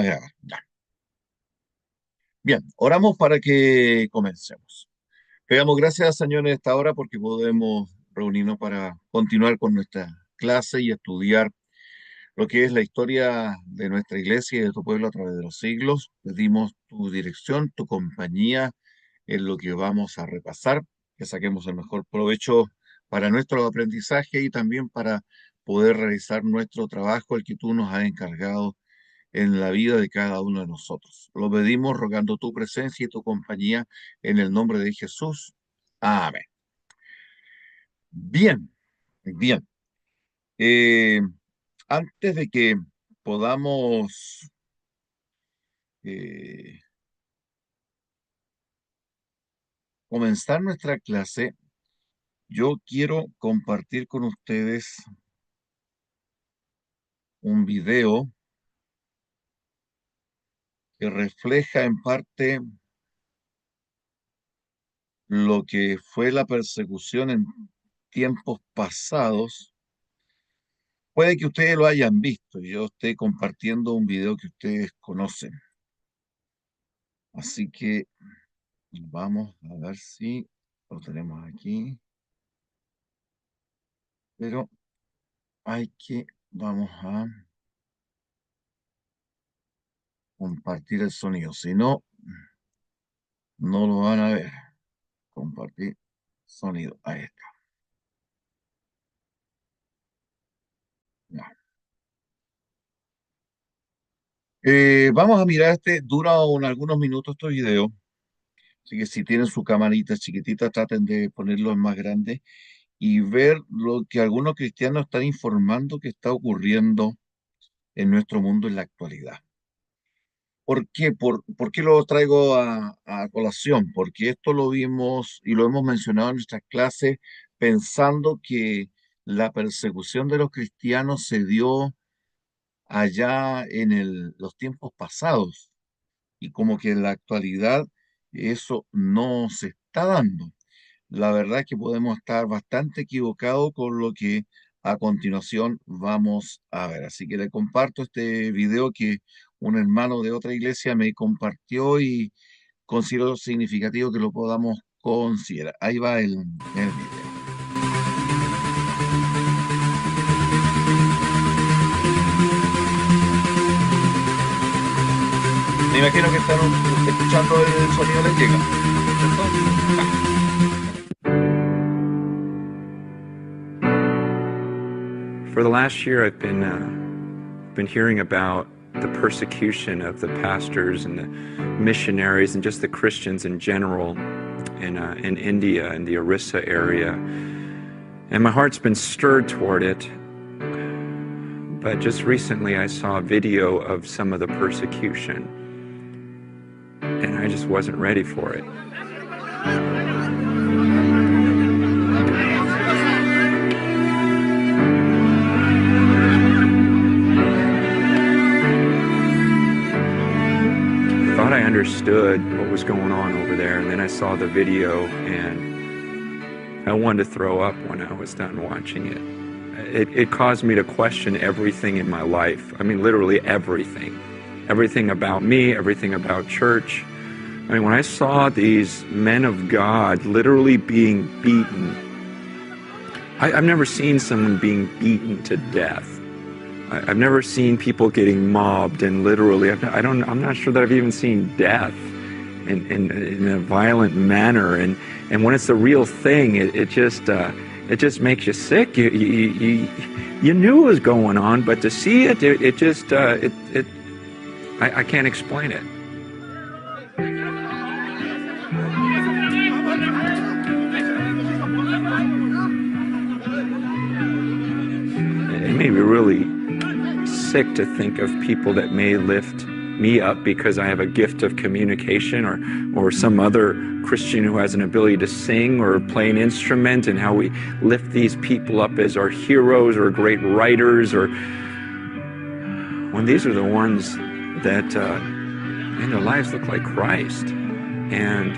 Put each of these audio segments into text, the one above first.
Ya. Bien, oramos para que comencemos. Le damos gracias, Señor, en esta hora porque podemos reunirnos para continuar con nuestra clase y estudiar lo que es la historia de nuestra iglesia y de tu pueblo a través de los siglos. Pedimos tu dirección, tu compañía en lo que vamos a repasar, que saquemos el mejor provecho para nuestro aprendizaje y también para poder realizar nuestro trabajo, el que tú nos has encargado en la vida de cada uno de nosotros. Lo pedimos rogando tu presencia y tu compañía en el nombre de Jesús. Amén. Bien, bien. Eh, Antes de que podamos eh, comenzar nuestra clase, yo quiero compartir con ustedes un video que refleja en parte lo que fue la persecución en tiempos pasados. Puede que ustedes lo hayan visto, yo esté compartiendo un video que ustedes conocen. Así que vamos a ver si lo tenemos aquí. Pero vamos a compartir el sonido. Si no, no lo van a ver. Compartir sonido. Ahí está. Ya. Vamos a mirar dura algunos minutos este video. Así que si tienen su camarita chiquitita, traten de ponerlo en más grande y ver lo que algunos cristianos están informando que está ocurriendo en nuestro mundo en la actualidad. ¿Por qué? ¿Por qué lo traigo a colación? Porque esto lo vimos y lo hemos mencionado en nuestras clases pensando que la persecución de los cristianos se dio allá en los tiempos pasados y como que en la actualidad eso no se está dando. La verdad es que podemos estar bastante equivocados con lo que a continuación vamos a ver. Así que le comparto este video que un hermano de otra iglesia me compartió y considero significativo que lo podamos considerar. Ahí va el video. Me imagino que están escuchando el sonido les llega, ¿cierto? For the last year, I've been hearing about the persecution of the pastors and the missionaries and just the Christians in general in India, in the Orissa area. And my heart's been stirred toward it. But just recently, I saw a video of some of the persecution, and I just wasn't ready for it. I understood what was going on over there, and then I saw the video and I wanted to throw up when I was done watching it. It caused me to question everything in my life. I mean, literally everything. Everything about me, everything about church. I mean, when I saw these men of God literally being beaten, I've never seen someone being beaten to death. I've never seen people getting mobbed and literally, I'm not sure that I've even seen death in a violent manner. And when it's the real thing, it just makes you sick. You knew it was going on, but to see it, I can't explain it. It made me really sick to think of people that may lift me up because I have a gift of communication, or some other Christian who has an ability to sing or play an instrument, and how we lift these people up as our heroes or great writers, or when these are the ones that in their lives look like Christ. And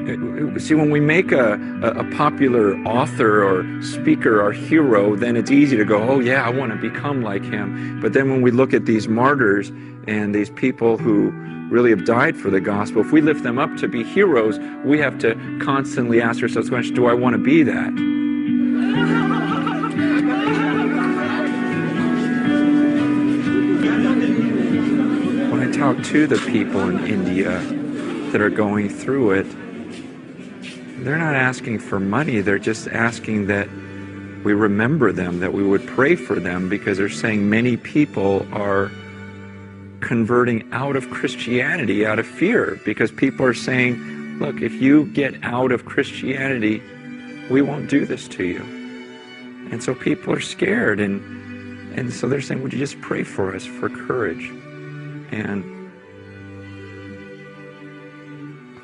See, when we make a popular author or speaker our hero, then it's easy to go, oh, yeah, I want to become like him. But then when we look at these martyrs and these people who really have died for the gospel, if we lift them up to be heroes, we have to constantly ask ourselves the question, do I want to be that? When I talk to the people in India that are going through it, they're not asking for money. They're just asking that we remember them, that we would pray for them, because they're saying many people are converting out of Christianity out of fear, because people are saying, look, if you get out of Christianity, we won't do this to you. And so people are scared, and so they're saying, would you just pray for us for courage? And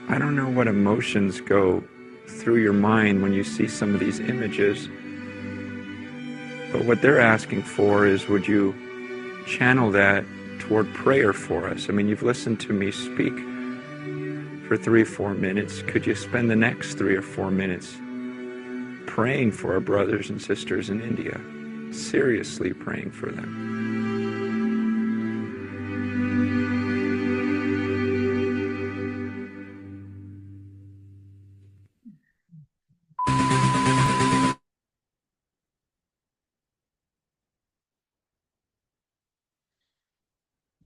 I don't know what emotions go through your mind when you see some of these images, but what they're asking for is, would you channel that toward prayer for us? I mean, you've listened to me speak for 3 or 4 minutes. Could you spend the next 3 or 4 minutes praying for our brothers and sisters in India? Seriously praying for them.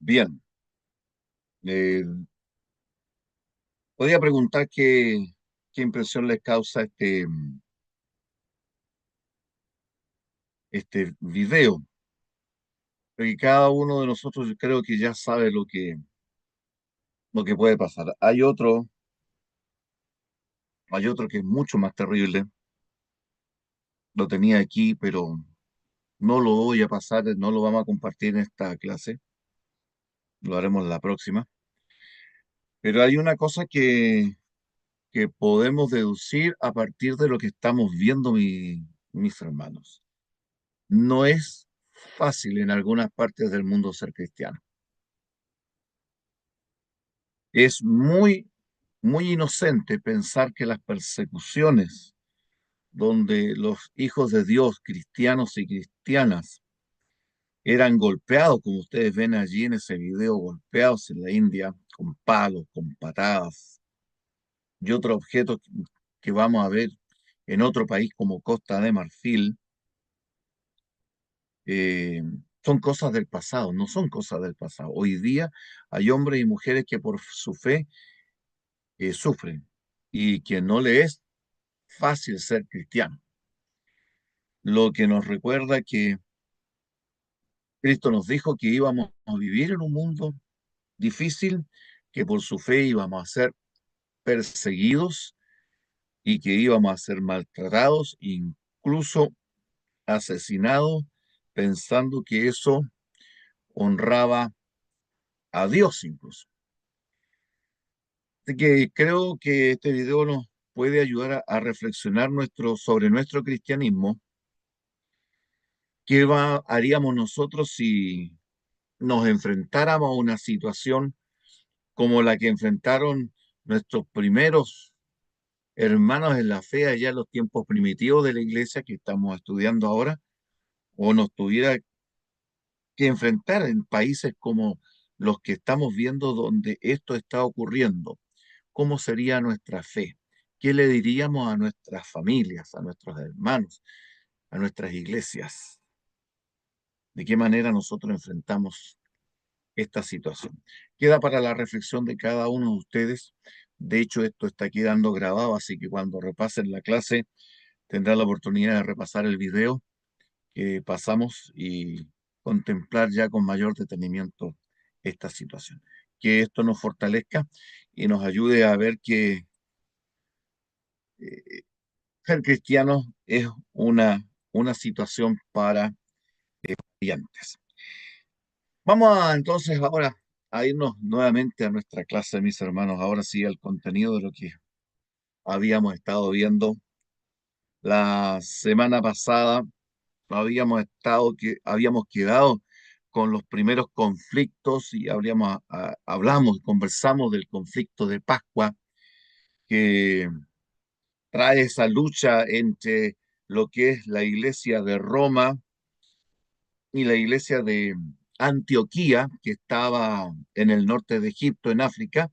Bien. Eh, Podría preguntar qué impresión les causa este video, porque cada uno de nosotros yo creo que ya sabe lo que puede pasar. Hay otro que es mucho más terrible. Lo tenía aquí, pero no lo voy a pasar, no lo vamos a compartir en esta clase. Lo haremos en la próxima. Pero hay una cosa que podemos deducir a partir de lo que estamos viendo, mis hermanos. No es fácil en algunas partes del mundo ser cristiano. Es muy inocente pensar que las persecuciones donde los hijos de Dios, cristianos y cristianas, eran golpeados, como ustedes ven allí en ese video, golpeados en la India, con palos, con patadas y otros objetos que vamos a ver en otro país como Costa de Marfil, eh, son cosas del pasado, no son cosas del pasado. Hoy día hay hombres y mujeres que por su fe sufren y que no le es fácil ser cristiano. Lo que nos recuerda que Cristo nos dijo que íbamos a vivir en un mundo difícil, que por su fe íbamos a ser perseguidos y que íbamos a ser maltratados, incluso asesinados, pensando que eso honraba a Dios incluso. Así que creo que este video nos puede ayudar a reflexionar sobre nuestro cristianismo. Haríamos nosotros si nos enfrentáramos a una situación como la que enfrentaron nuestros primeros hermanos en la fe allá en los tiempos primitivos de la iglesia que estamos estudiando ahora, o nos tuviera que enfrentar en países como los que estamos viendo donde esto está ocurriendo? ¿Cómo sería nuestra fe? ¿Qué le diríamos a nuestras familias, a nuestros hermanos, a nuestras iglesias? ¿De qué manera nosotros enfrentamos esta situación? Queda para la reflexión de cada uno de ustedes. De hecho, esto está quedando grabado, así que cuando repasen la clase tendrán la oportunidad de repasar el video que pasamos y contemplar ya con mayor detenimiento esta situación. Que esto nos fortalezca y nos ayude a ver que eh, ser cristiano es una situación para estudiantes. Entonces ahora a irnos nuevamente a nuestra clase, mis hermanos. Ahora sí, al contenido de lo que habíamos estado viendo la semana pasada. Habíamos quedado con los primeros conflictos y hablamos, conversamos del conflicto de Pascua, que trae esa lucha entre lo que es la iglesia de Roma y la iglesia de Antioquía, que estaba en el norte de Egipto, en África,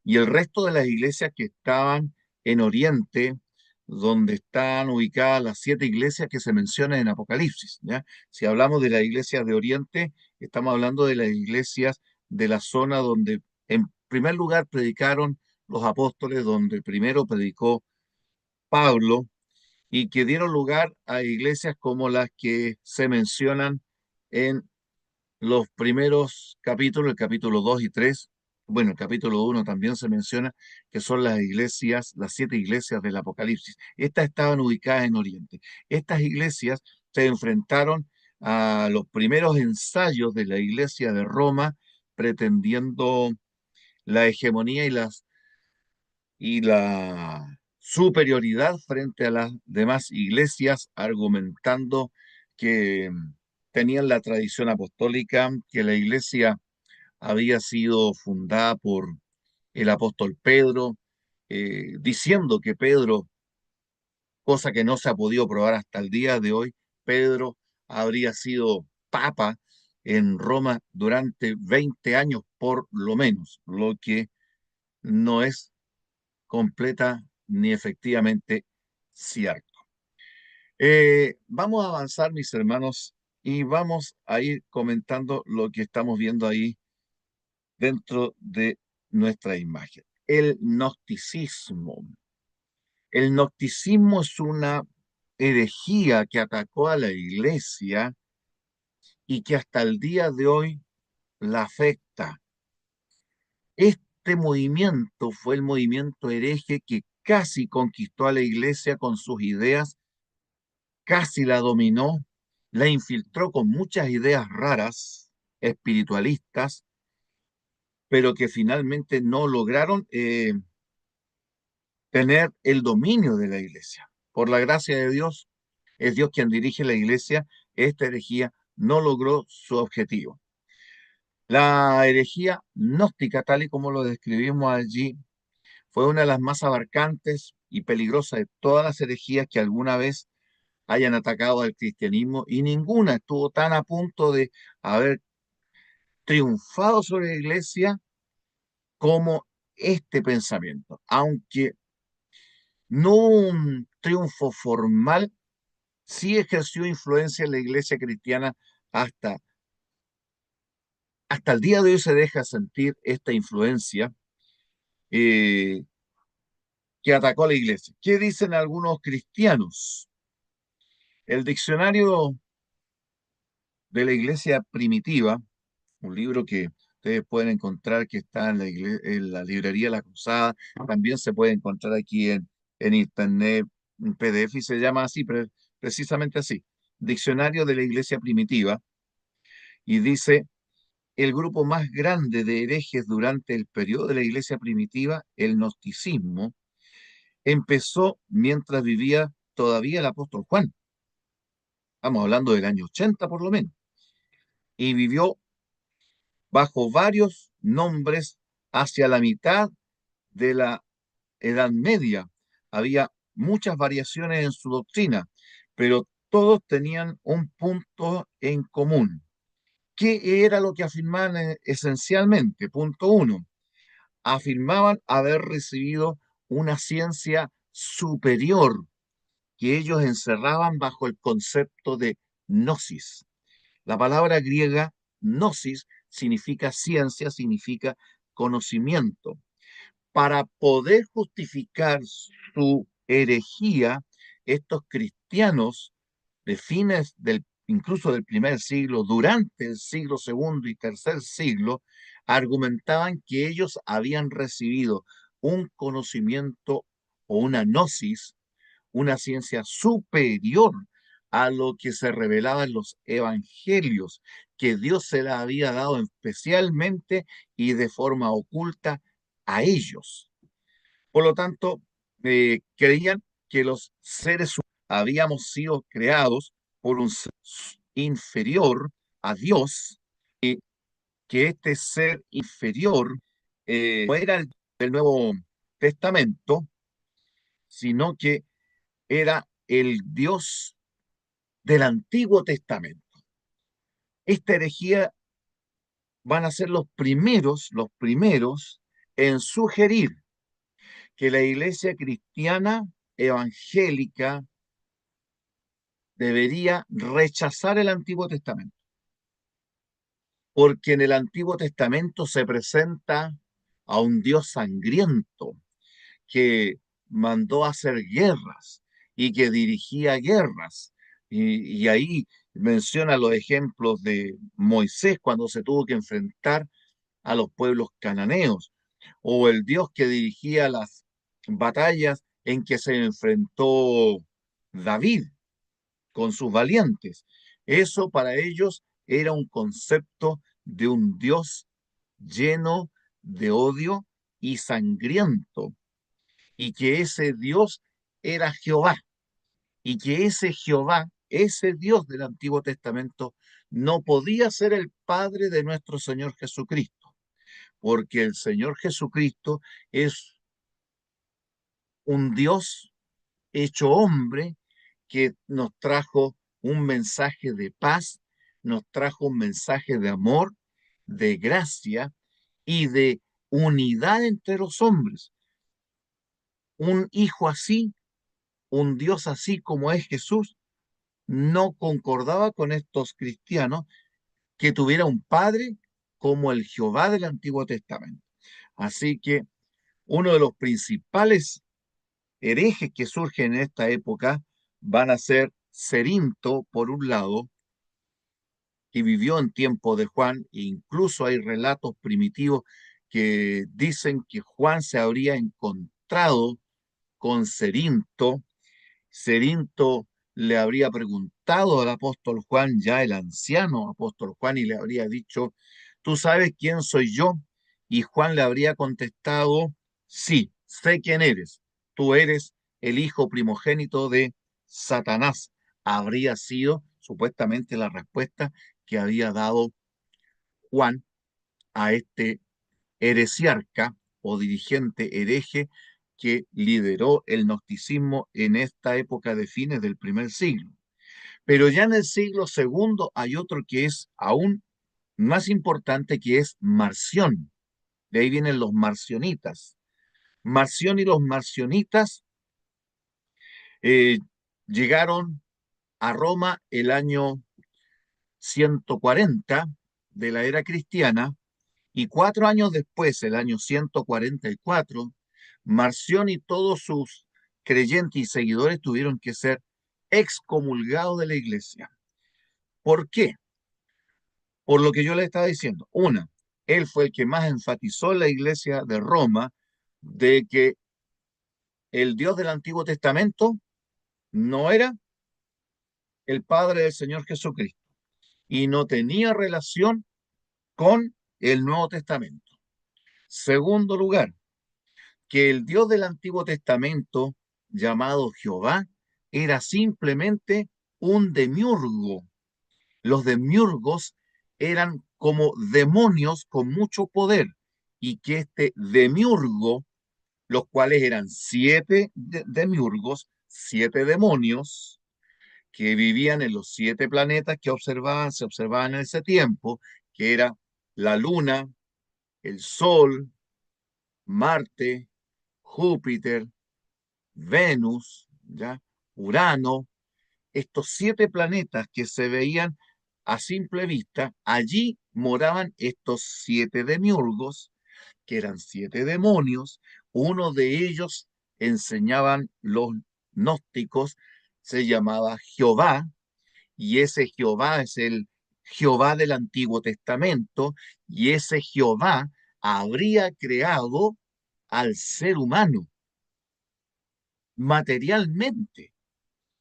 y el resto de las iglesias que estaban en Oriente, donde están ubicadas las 7 iglesias que se mencionan en Apocalipsis, ¿ya? Si hablamos de las iglesias de Oriente, estamos hablando de las iglesias de la zona donde en primer lugar predicaron los apóstoles, donde primero predicó Pablo, y que dieron lugar a iglesias como las que se mencionan en los primeros capítulos, el capítulo 2 y 3. Bueno, el capítulo 1 también se menciona que son las iglesias, las 7 iglesias del Apocalipsis. Estas estaban ubicadas en Oriente. Estas iglesias se enfrentaron a los primeros ensayos de la iglesia de Roma, pretendiendo la hegemonía y la superioridad frente a las demás iglesias, argumentando que tenían la tradición apostólica, que la iglesia había sido fundada por el apóstol Pedro, diciendo que Pedro, cosa que no se ha podido probar hasta el día de hoy, Pedro habría sido papa en Roma durante 20 años por lo menos, lo que no es completa ni efectivamente cierto. Vamos a avanzar, mis hermanos, y vamos a ir comentando lo que estamos viendo ahí dentro de nuestra imagen. El gnosticismo. El gnosticismo es una herejía que atacó a la iglesia y que hasta el día de hoy la afecta. Este movimiento fue el movimiento hereje que casi conquistó a la iglesia con sus ideas, casi la dominó, la infiltró con muchas ideas raras, espiritualistas, pero que finalmente no lograron tener el dominio de la iglesia. Por la gracia de Dios, es Dios quien dirige la iglesia. Esta herejía no logró su objetivo. La herejía gnóstica, tal y como lo describimos allí, fue una de las más abarcantes y peligrosas de todas las herejías que alguna vez hayan atacado al cristianismo, y ninguna estuvo tan a punto de haber triunfado sobre la iglesia como este pensamiento. Aunque no hubo un triunfo formal, sí ejerció influencia en la iglesia cristiana hasta, hasta el día de hoy se deja sentir esta influencia eh, que atacó a la iglesia. ¿Qué dicen algunos cristianos? El diccionario de la iglesia primitiva, un libro que ustedes pueden encontrar que está en en la librería La Cruzada, también se puede encontrar aquí en internet, en PDF, y se llama así, precisamente así, Diccionario de la Iglesia Primitiva, y dice: el grupo más grande de herejes durante el periodo de la iglesia primitiva, el gnosticismo, empezó mientras vivía todavía el apóstol Juan. Estamos hablando del año 80 por lo menos. Y vivió bajo varios nombres hacia la mitad de la Edad Media. Había muchas variaciones en su doctrina, pero todos tenían un punto en común. ¿Qué era lo que afirmaban esencialmente? Punto uno: afirmaban haber recibido una ciencia superior que ellos encerraban bajo el concepto de gnosis. La palabra griega gnosis significa ciencia, significa conocimiento. Para poder justificar su herejía, estos cristianos de fines incluso del primer siglo, durante el siglo segundo y tercer siglo, argumentaban que ellos habían recibido un conocimiento o una gnosis, una ciencia superior a lo que se revelaba en los evangelios, que Dios se la había dado especialmente y de forma oculta a ellos. Por lo tanto, creían que los seres humanos habíamos sido creados por un ser inferior a Dios, que este ser inferior no era el del nuevo. Testamento, sino que era el Dios del Antiguo Testamento. Esta herejía van a ser los primeros en sugerir que la iglesia cristiana evangélica debería rechazar el Antiguo Testamento, porque en el Antiguo Testamento se presenta a un Dios sangriento que mandó a hacer guerras y que dirigía guerras. Y ahí menciona los ejemplos de Moisés cuando se tuvo que enfrentar a los pueblos cananeos, o el Dios que dirigía las batallas en que se enfrentó David con sus valientes. Eso para ellos era un concepto de un Dios lleno de odio y sangriento, y que ese Dios era Jehová, y que ese Jehová, ese Dios del Antiguo Testamento, no podía ser el Padre de nuestro Señor Jesucristo, porque el Señor Jesucristo es un Dios hecho hombre que nos trajo un mensaje de paz, nos trajo un mensaje de amor, de gracia y de unidad entre los hombres. Un hijo así, un Dios así como es Jesús, no concordaba con estos cristianos que tuviera un padre como el Jehová del Antiguo Testamento. Así que uno de los principales herejes que surgen en esta época van a ser Cerinto, por un lado, que vivió en tiempo de Juan, e incluso hay relatos primitivos que dicen que Juan se habría encontrado con Cerinto. Cerinto le habría preguntado al apóstol Juan, ya el anciano apóstol Juan, y le habría dicho, ¿tú sabes quién soy yo? Y Juan le habría contestado, sí, sé quién eres. Tú eres el hijo primogénito de Satanás. Habría sido supuestamente la respuesta que había dado Juan a este heresiarca o dirigente hereje que lideró el gnosticismo en esta época de fines del primer siglo. Pero ya en el siglo segundo hay otro que es aún más importante, que es Marción. De ahí vienen los marcionitas. Marción y los marcionitas eh, llegaron a Roma el año 140 de la era cristiana. Y 4 años después, el año 144, Marción y todos sus creyentes y seguidores tuvieron que ser excomulgados de la iglesia. ¿Por qué? Por lo que yo le estaba diciendo. Una, él fue el que más enfatizó en la iglesia de Roma de que el Dios del Antiguo Testamento no era el Padre del Señor Jesucristo y no tenía relación con el Nuevo Testamento. Segundo lugar, que el Dios del Antiguo Testamento, llamado Jehová, era simplemente un demiurgo. Los demiurgos eran como demonios con mucho poder, y que este demiurgo, los cuales eran siete demiurgos, siete demonios, que vivían en los siete planetas que se observaban en ese tiempo, que era la Luna, el Sol, Marte, Júpiter, Venus, ¿ya? Urano, estos siete planetas que se veían a simple vista, allí moraban estos siete demiurgos, que eran siete demonios. Uno de ellos, enseñaban los gnósticos, se llamaba Jehová, y ese Jehová es el Jehová del Antiguo Testamento, y ese Jehová habría creado al ser humano materialmente.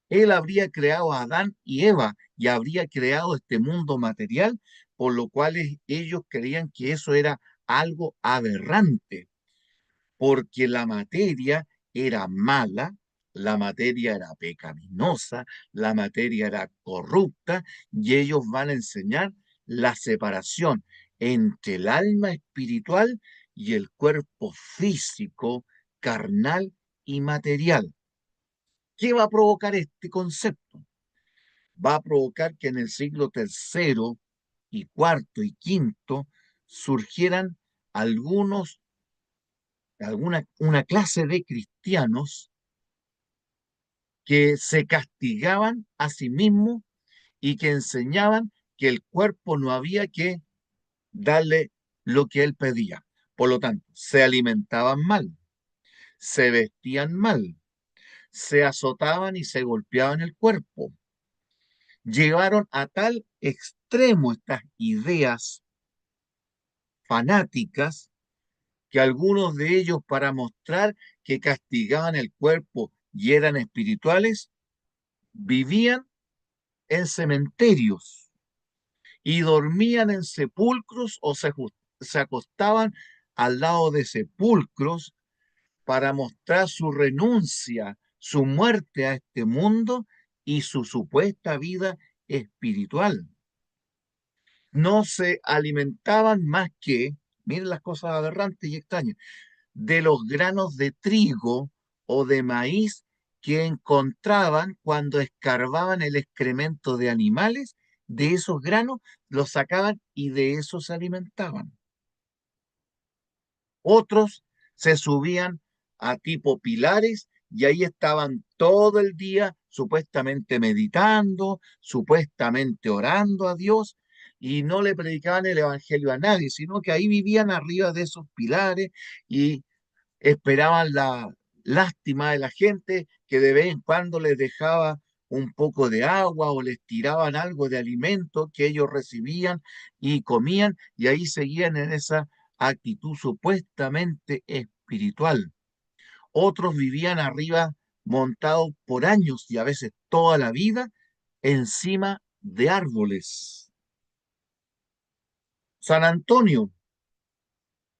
Él habría creado a Adán y Eva y habría creado este mundo material, por lo cual ellos creían que eso era algo aberrante, porque la materia era mala, la materia era pecaminosa, la materia era corrupta, y ellos van a enseñar la separación entre el alma espiritual y el cuerpo físico, carnal y material. ¿Qué va a provocar este concepto? Va a provocar que en el siglo tercero y cuarto y quinto surgieran algunos, una clase de cristianos que se castigaban a sí mismos y que enseñaban que el cuerpo no había que darle lo que él pedía. Por lo tanto, se alimentaban mal, se vestían mal, se azotaban y se golpeaban el cuerpo. Llevaron a tal extremo estas ideas fanáticas que algunos de ellos, para mostrar que castigaban el cuerpo y eran espirituales, vivían en cementerios y dormían en sepulcros o se acostaban al lado de sepulcros para mostrar su renuncia, su muerte a este mundo y su supuesta vida espiritual. No se alimentaban más que, miren las cosas aberrantes y extrañas, de los granos de trigo o de maíz que encontraban cuando escarbaban el excremento de animales. De esos granos los sacaban y de eso se alimentaban. Otros se subían a tipo pilares y ahí estaban todo el día supuestamente meditando, supuestamente orando a Dios, y no le predicaban el evangelio a nadie, sino que ahí vivían arriba de esos pilares y esperaban la lástima de la gente, que de vez en cuando les dejaba un poco de agua o les tiraban algo de alimento que ellos recibían y comían, y ahí seguían en esa actitud supuestamente espiritual. Otros vivían arriba montados por años y a veces toda la vida encima de árboles. San Antonio,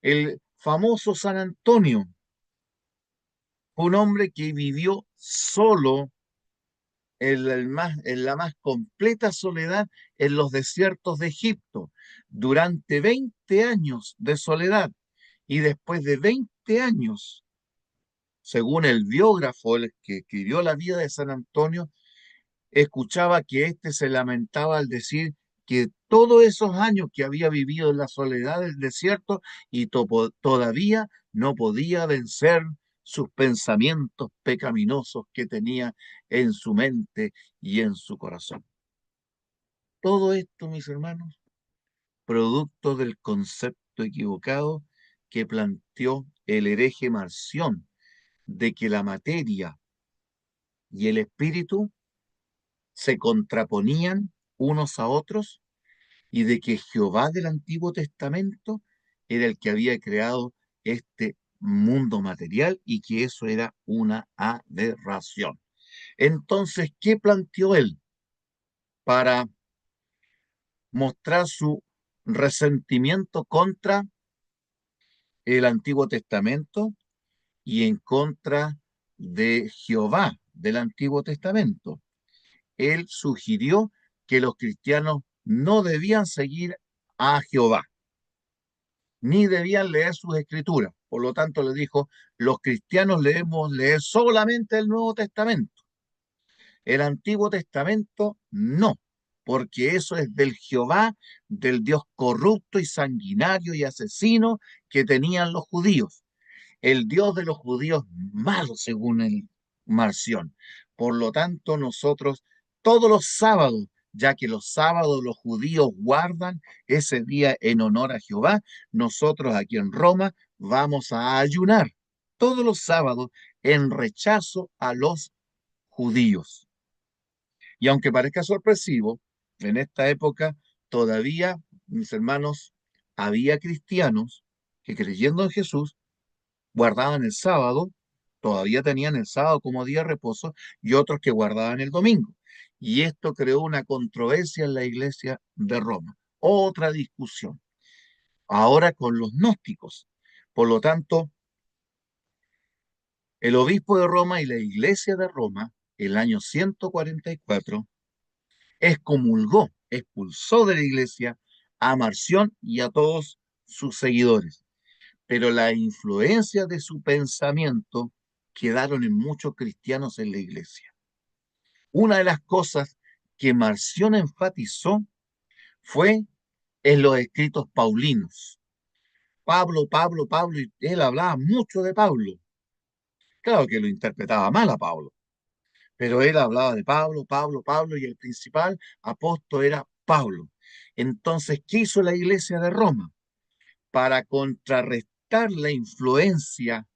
el famoso San Antonio, fue un hombre que vivió solo en la más completa soledad en los desiertos de Egipto durante 20 años de soledad. Y después de 20 años, según el biógrafo, el que escribió la vida de San Antonio, escuchaba que éste se lamentaba al decir que todos esos años que había vivido en la soledad del desierto y todavía no podía vencer sus pensamientos pecaminosos que tenía en su mente y en su corazón. Todo esto, mis hermanos, producto del concepto equivocado que planteó el hereje Marción de que la materia y el espíritu se contraponían unos a otros y de que Jehová del Antiguo Testamento era el que había creado este mundo material y que eso era una aberración. Entonces, ¿qué planteó él para mostrar su resentimiento contra el Antiguo Testamento y en contra de Jehová del Antiguo Testamento? Él sugirió que los cristianos no debían seguir a Jehová, ni debían leer sus escrituras. Por lo tanto, le dijo, los cristianos debemos leer solamente el Nuevo Testamento. El Antiguo Testamento no, porque eso es del Jehová, del Dios corrupto y sanguinario y asesino que tenían los judíos. El Dios de los judíos malo, según el Marción. Por lo tanto, nosotros todos los sábados, ya que los sábados los judíos guardan ese día en honor a Jehová, nosotros aquí en Roma vamos a ayunar todos los sábados en rechazo a los judíos. Y aunque parezca sorpresivo, en esta época todavía, mis hermanos, había cristianos que creyendo en Jesús guardaban el sábado, todavía tenían el sábado como día de reposo, y otros que guardaban el domingo. Y esto creó una controversia en la iglesia de Roma. Otra discusión, ahora con los gnósticos. Por lo tanto, el obispo de Roma y la iglesia de Roma, el año 144, excomulgó, expulsó de la iglesia a Marción y a todos sus seguidores. pero la influencia de su pensamiento quedaron en muchos cristianos en la iglesia. Una de las cosas que Marción enfatizó fue en los escritos paulinos. Pablo, Pablo, Pablo, y él hablaba mucho de Pablo. Claro que lo interpretaba mal a Pablo, pero él hablaba de Pablo, Pablo, Pablo, y el principal apóstol era Pablo. Entonces, ¿qué hizo la iglesia de Roma? Para contrarrestar la influencia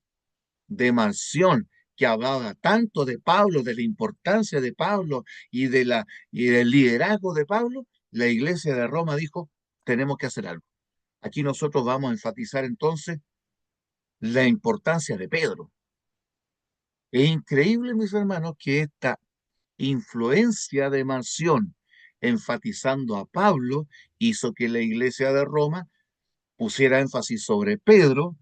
de Marción, que hablaba tanto de Pablo, de la importancia de Pablo y del liderazgo de Pablo, la iglesia de Roma dijo, tenemos que hacer algo. Aquí nosotros vamos a enfatizar entonces la importancia de Pedro. Es increíble, mis hermanos, que esta influencia de Marción, enfatizando a Pablo, hizo que la iglesia de Roma pusiera énfasis sobre Pedro,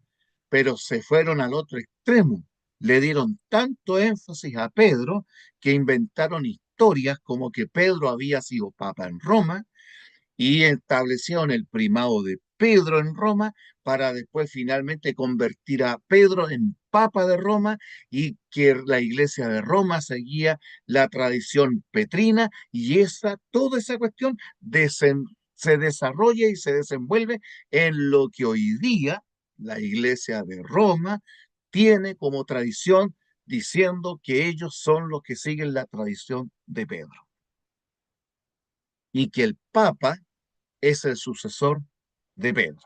pero se fueron al otro extremo. Le dieron tanto énfasis a Pedro que inventaron historias como que Pedro había sido papa en Roma y establecieron el primado de Pedro en Roma para después finalmente convertir a Pedro en papa de Roma y que la iglesia de Roma seguía la tradición petrina y toda esa cuestión se desarrolla y se desenvuelve en lo que hoy día la iglesia de Roma tiene como tradición diciendo que ellos son los que siguen la tradición de Pedro y que el papa es el sucesor de Pedro.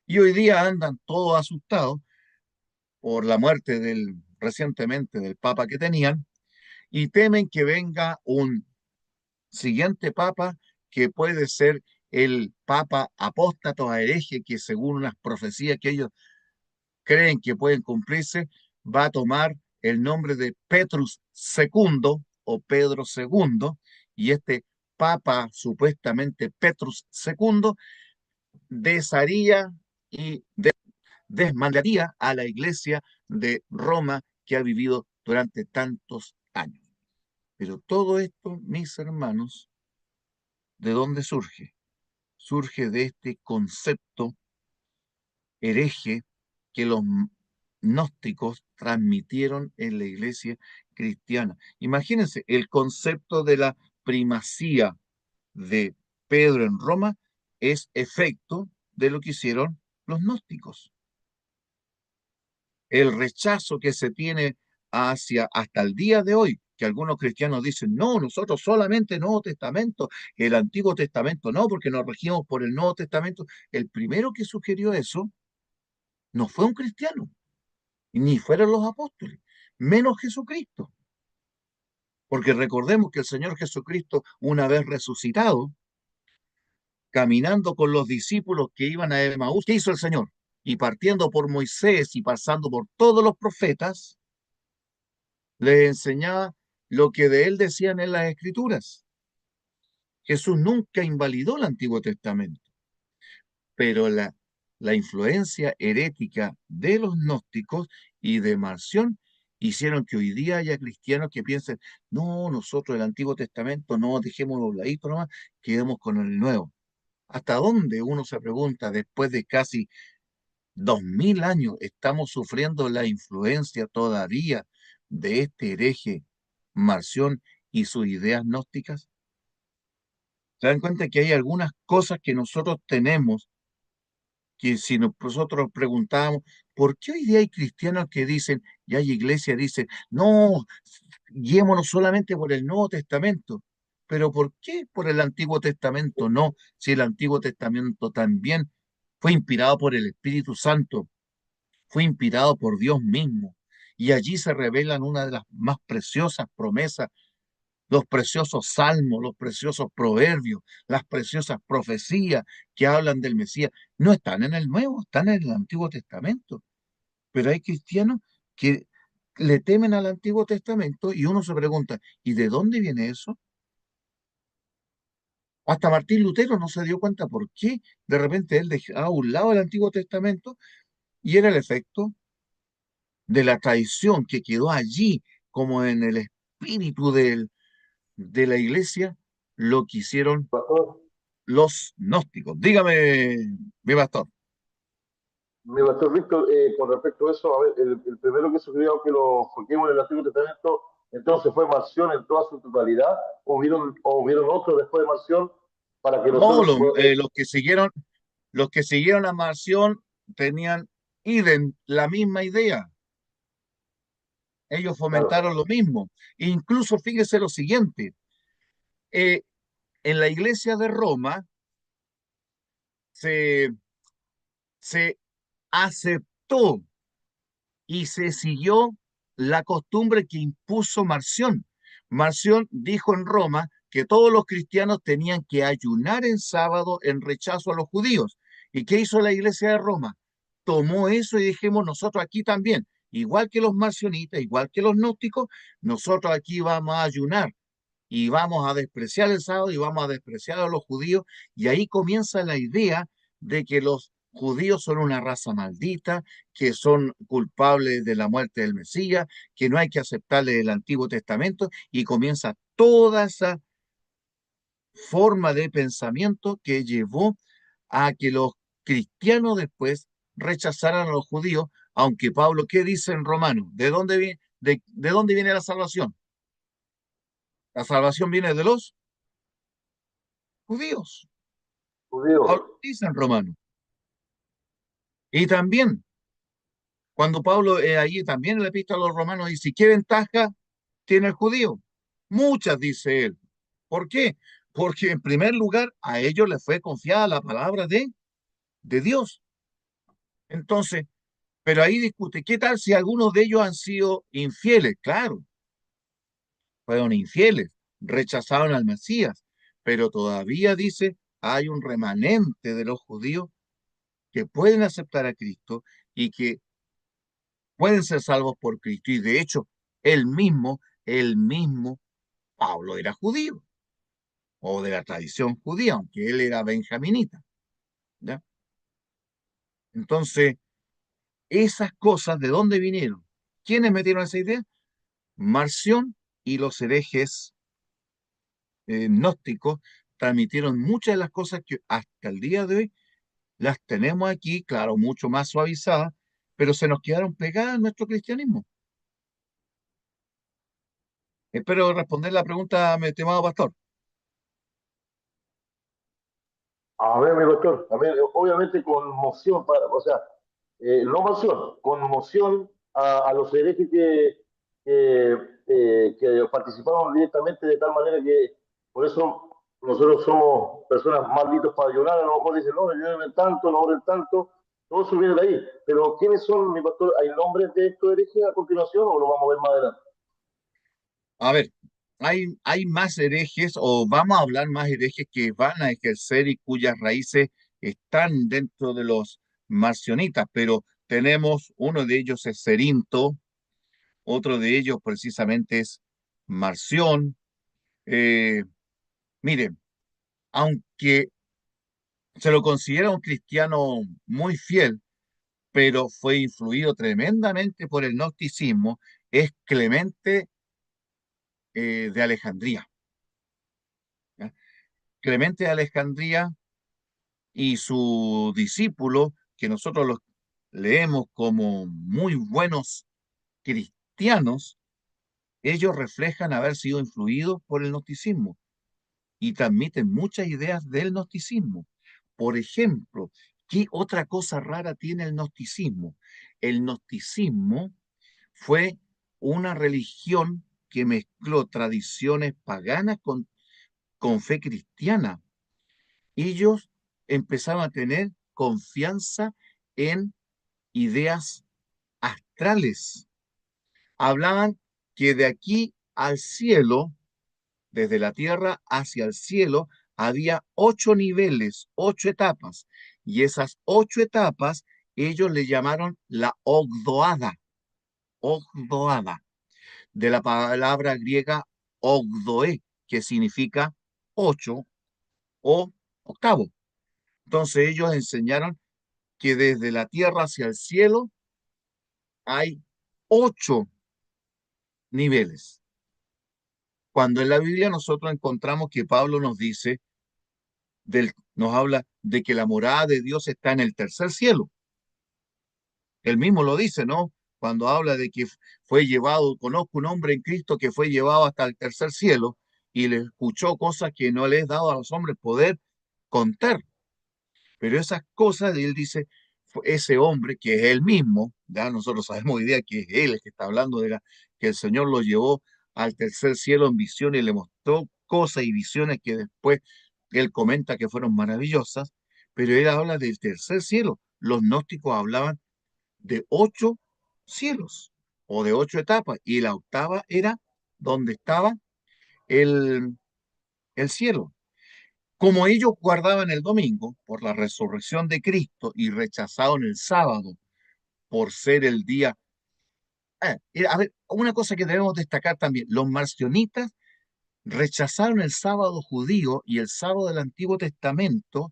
Y hoy día andan todos asustados por la muerte recientemente del papa que tenían y temen que venga un siguiente papa que puede ser el papa apóstata o hereje que según unas profecías que ellos creen que pueden cumplirse, va a tomar el nombre de Petrus II o Pedro II y este papa supuestamente Petrus II desharía y desmandaría a la iglesia de Roma que ha vivido durante tantos años. Pero todo esto, mis hermanos, ¿de dónde surge? Surge de este concepto hereje que los gnósticos transmitieron en la iglesia cristiana. Imagínense, el concepto de la primacía de Pedro en Roma es efecto de lo que hicieron los gnósticos. El rechazo que se tiene hacia hasta el día de hoy, que algunos cristianos dicen, no, nosotros solamente Nuevo Testamento, el Antiguo Testamento no, porque nos regimos por el Nuevo Testamento. El primero que sugirió eso no fue un cristiano, ni fueron los apóstoles, menos Jesucristo. Porque recordemos que el Señor Jesucristo, una vez resucitado, caminando con los discípulos que iban a Emaús, ¿qué hizo el Señor? Y partiendo por Moisés y pasando por todos los profetas, les enseñaba lo que de él decían en las Escrituras. Jesús nunca invalidó el Antiguo Testamento, pero la influencia herética de los gnósticos y de Marción hicieron que hoy día haya cristianos que piensen, no, nosotros el Antiguo Testamento no, dejémoslo ladito nomás, quedemos con el Nuevo. ¿Hasta dónde uno se pregunta después de casi 2000 años estamos sufriendo la influencia todavía de este hereje Marción y sus ideas gnósticas? ¿Se dan cuenta que hay algunas cosas que nosotros tenemos que si nosotros preguntábamos, ¿por qué hoy día hay cristianos que dicen, y hay iglesias dicen, no, guiémonos solamente por el Nuevo Testamento? Pero ¿por qué por el Antiguo Testamento no? Si el Antiguo Testamento también fue inspirado por el Espíritu Santo, fue inspirado por Dios mismo. Y allí se revelan una de las más preciosas promesas, los preciosos salmos, los preciosos proverbios, las preciosas profecías que hablan del Mesías. No están en el Nuevo, están en el Antiguo Testamento. Pero hay cristianos que le temen al Antiguo Testamento y uno se pregunta, ¿y de dónde viene eso? Hasta Martín Lutero no se dio cuenta por qué de repente él dejaba a un lado el Antiguo Testamento y era el efecto de la tradición que quedó allí como en el espíritu de la iglesia, lo que hicieron Pastor, los gnósticos. Dígame, mi pastor. Mi pastor Víctor, con respecto a eso, a ver, el primero que sugirió que lo enfoquemos en el Antiguo Testamento, entonces fue Marción en toda su totalidad, o hubieron otros después de Marción para que No, nosotros los que siguieron a Marción tenían idem, la misma idea. Ellos claro, fomentaron lo mismo. Incluso fíjese lo siguiente, eh, en la iglesia de Roma se, se aceptó y se siguió la costumbre que impuso Marción. Marción dijo en Roma que todos los cristianos tenían que ayunar en sábado en rechazo a los judíos. ¿Y qué hizo la iglesia de Roma? Tomó eso y dijimos nosotros aquí también, igual que los marcionitas, igual que los gnósticos, nosotros aquí vamos a ayunar y vamos a despreciar el sábado y vamos a despreciar a los judíos. Y ahí comienza la idea de que los judíos son una raza maldita, que son culpables de la muerte del Mesías, que no hay que aceptarle el Antiguo Testamento, y comienza toda esa forma de pensamiento que llevó a que los cristianos después rechazaran a los judíos, aunque Pablo, ¿qué dice en Romanos? ¿De dónde viene la salvación? La salvación viene de los judíos. judíos. Pablo dice en Romanos. Y también, cuando Pablo allí también en la epístola a los romanos dice, ¿qué ventaja tiene el judío? Muchas, dice él. ¿Por qué? Porque en primer lugar a ellos les fue confiada la palabra de Dios. Entonces, pero ahí discute, ¿qué tal si algunos de ellos han sido infieles? Claro, fueron infieles, rechazaron al Mesías, pero todavía dice, hay un remanente de los judíos que pueden aceptar a Cristo y que pueden ser salvos por Cristo. Y de hecho, el mismo Pablo era judío o de la tradición judía, aunque él era benjaminita. ¿Ya? Entonces, esas cosas, ¿de dónde vinieron? ¿Quiénes metieron esa idea? Marción y los herejes gnósticos transmitieron muchas de las cosas que hasta el día de hoy las tenemos aquí, claro, mucho más suavizadas, pero se nos quedaron pegadas en nuestro cristianismo. Espero responder la pregunta, mi estimado pastor. A ver, mi doctor, a ver, obviamente conmoción, o sea, no moción, conmoción a los herejes que participaron directamente de tal manera que por eso nosotros somos personas malditos para ayunar, a lo mejor dicen, no, ayunen tanto, no oren tanto, todo eso viene de ahí. Pero ¿quiénes son, mi pastor? ¿Hay nombres de estos herejes a continuación o lo vamos a ver más adelante? A ver, hay más herejes o vamos a hablar más herejes que van a ejercer y cuyas raíces están dentro de los marcionitas, pero tenemos uno de ellos es Cerinto, otro de ellos precisamente es Marción. Eh, Miren, aunque se lo considera un cristiano muy fiel, pero fue influido tremendamente por el gnosticismo, es Clemente de Alejandría. ¿Ya? Clemente de Alejandría y su discípulo, que nosotros los leemos como muy buenos cristianos, ellos reflejan haber sido influidos por el gnosticismo y transmiten muchas ideas del gnosticismo. Por ejemplo, ¿qué otra cosa rara tiene el gnosticismo? El gnosticismo fue una religión que mezcló tradiciones paganas con fe cristiana. Ellos empezaron a tener confianza en ideas astrales. Hablaban que de aquí al cielo, desde la tierra hacia el cielo, había 8 niveles, 8 etapas. Y esas 8 etapas ellos le llamaron la Ogdoada, de la palabra griega Ogdoé, que significa 8 o octavo. Entonces ellos enseñaron que desde la tierra hacia el cielo hay 8 niveles. Cuando en la Biblia nosotros encontramos que Pablo nos dice, nos habla de que la morada de Dios está en el tercer cielo. Él mismo lo dice, ¿no? Cuando habla de que fue llevado, conozco un hombre en Cristo que fue llevado hasta el tercer cielo y le escuchó cosas que no les he dado a los hombres poder contar. Pero esas cosas, él dice, ese hombre que es él mismo, ya nosotros sabemos hoy día que es él el que está hablando de que el Señor lo llevó al tercer cielo en visión y le mostró cosas y visiones que después él comenta que fueron maravillosas, pero él habla del tercer cielo. Los gnósticos hablaban de 8 cielos o de 8 etapas y la octava era donde estaba el, el cielo. Como ellos guardaban el domingo por la resurrección de Cristo y rechazaron el sábado por ser el día. A ver, una cosa que debemos destacar también, los marcionitas rechazaron el sábado judío y el sábado del Antiguo Testamento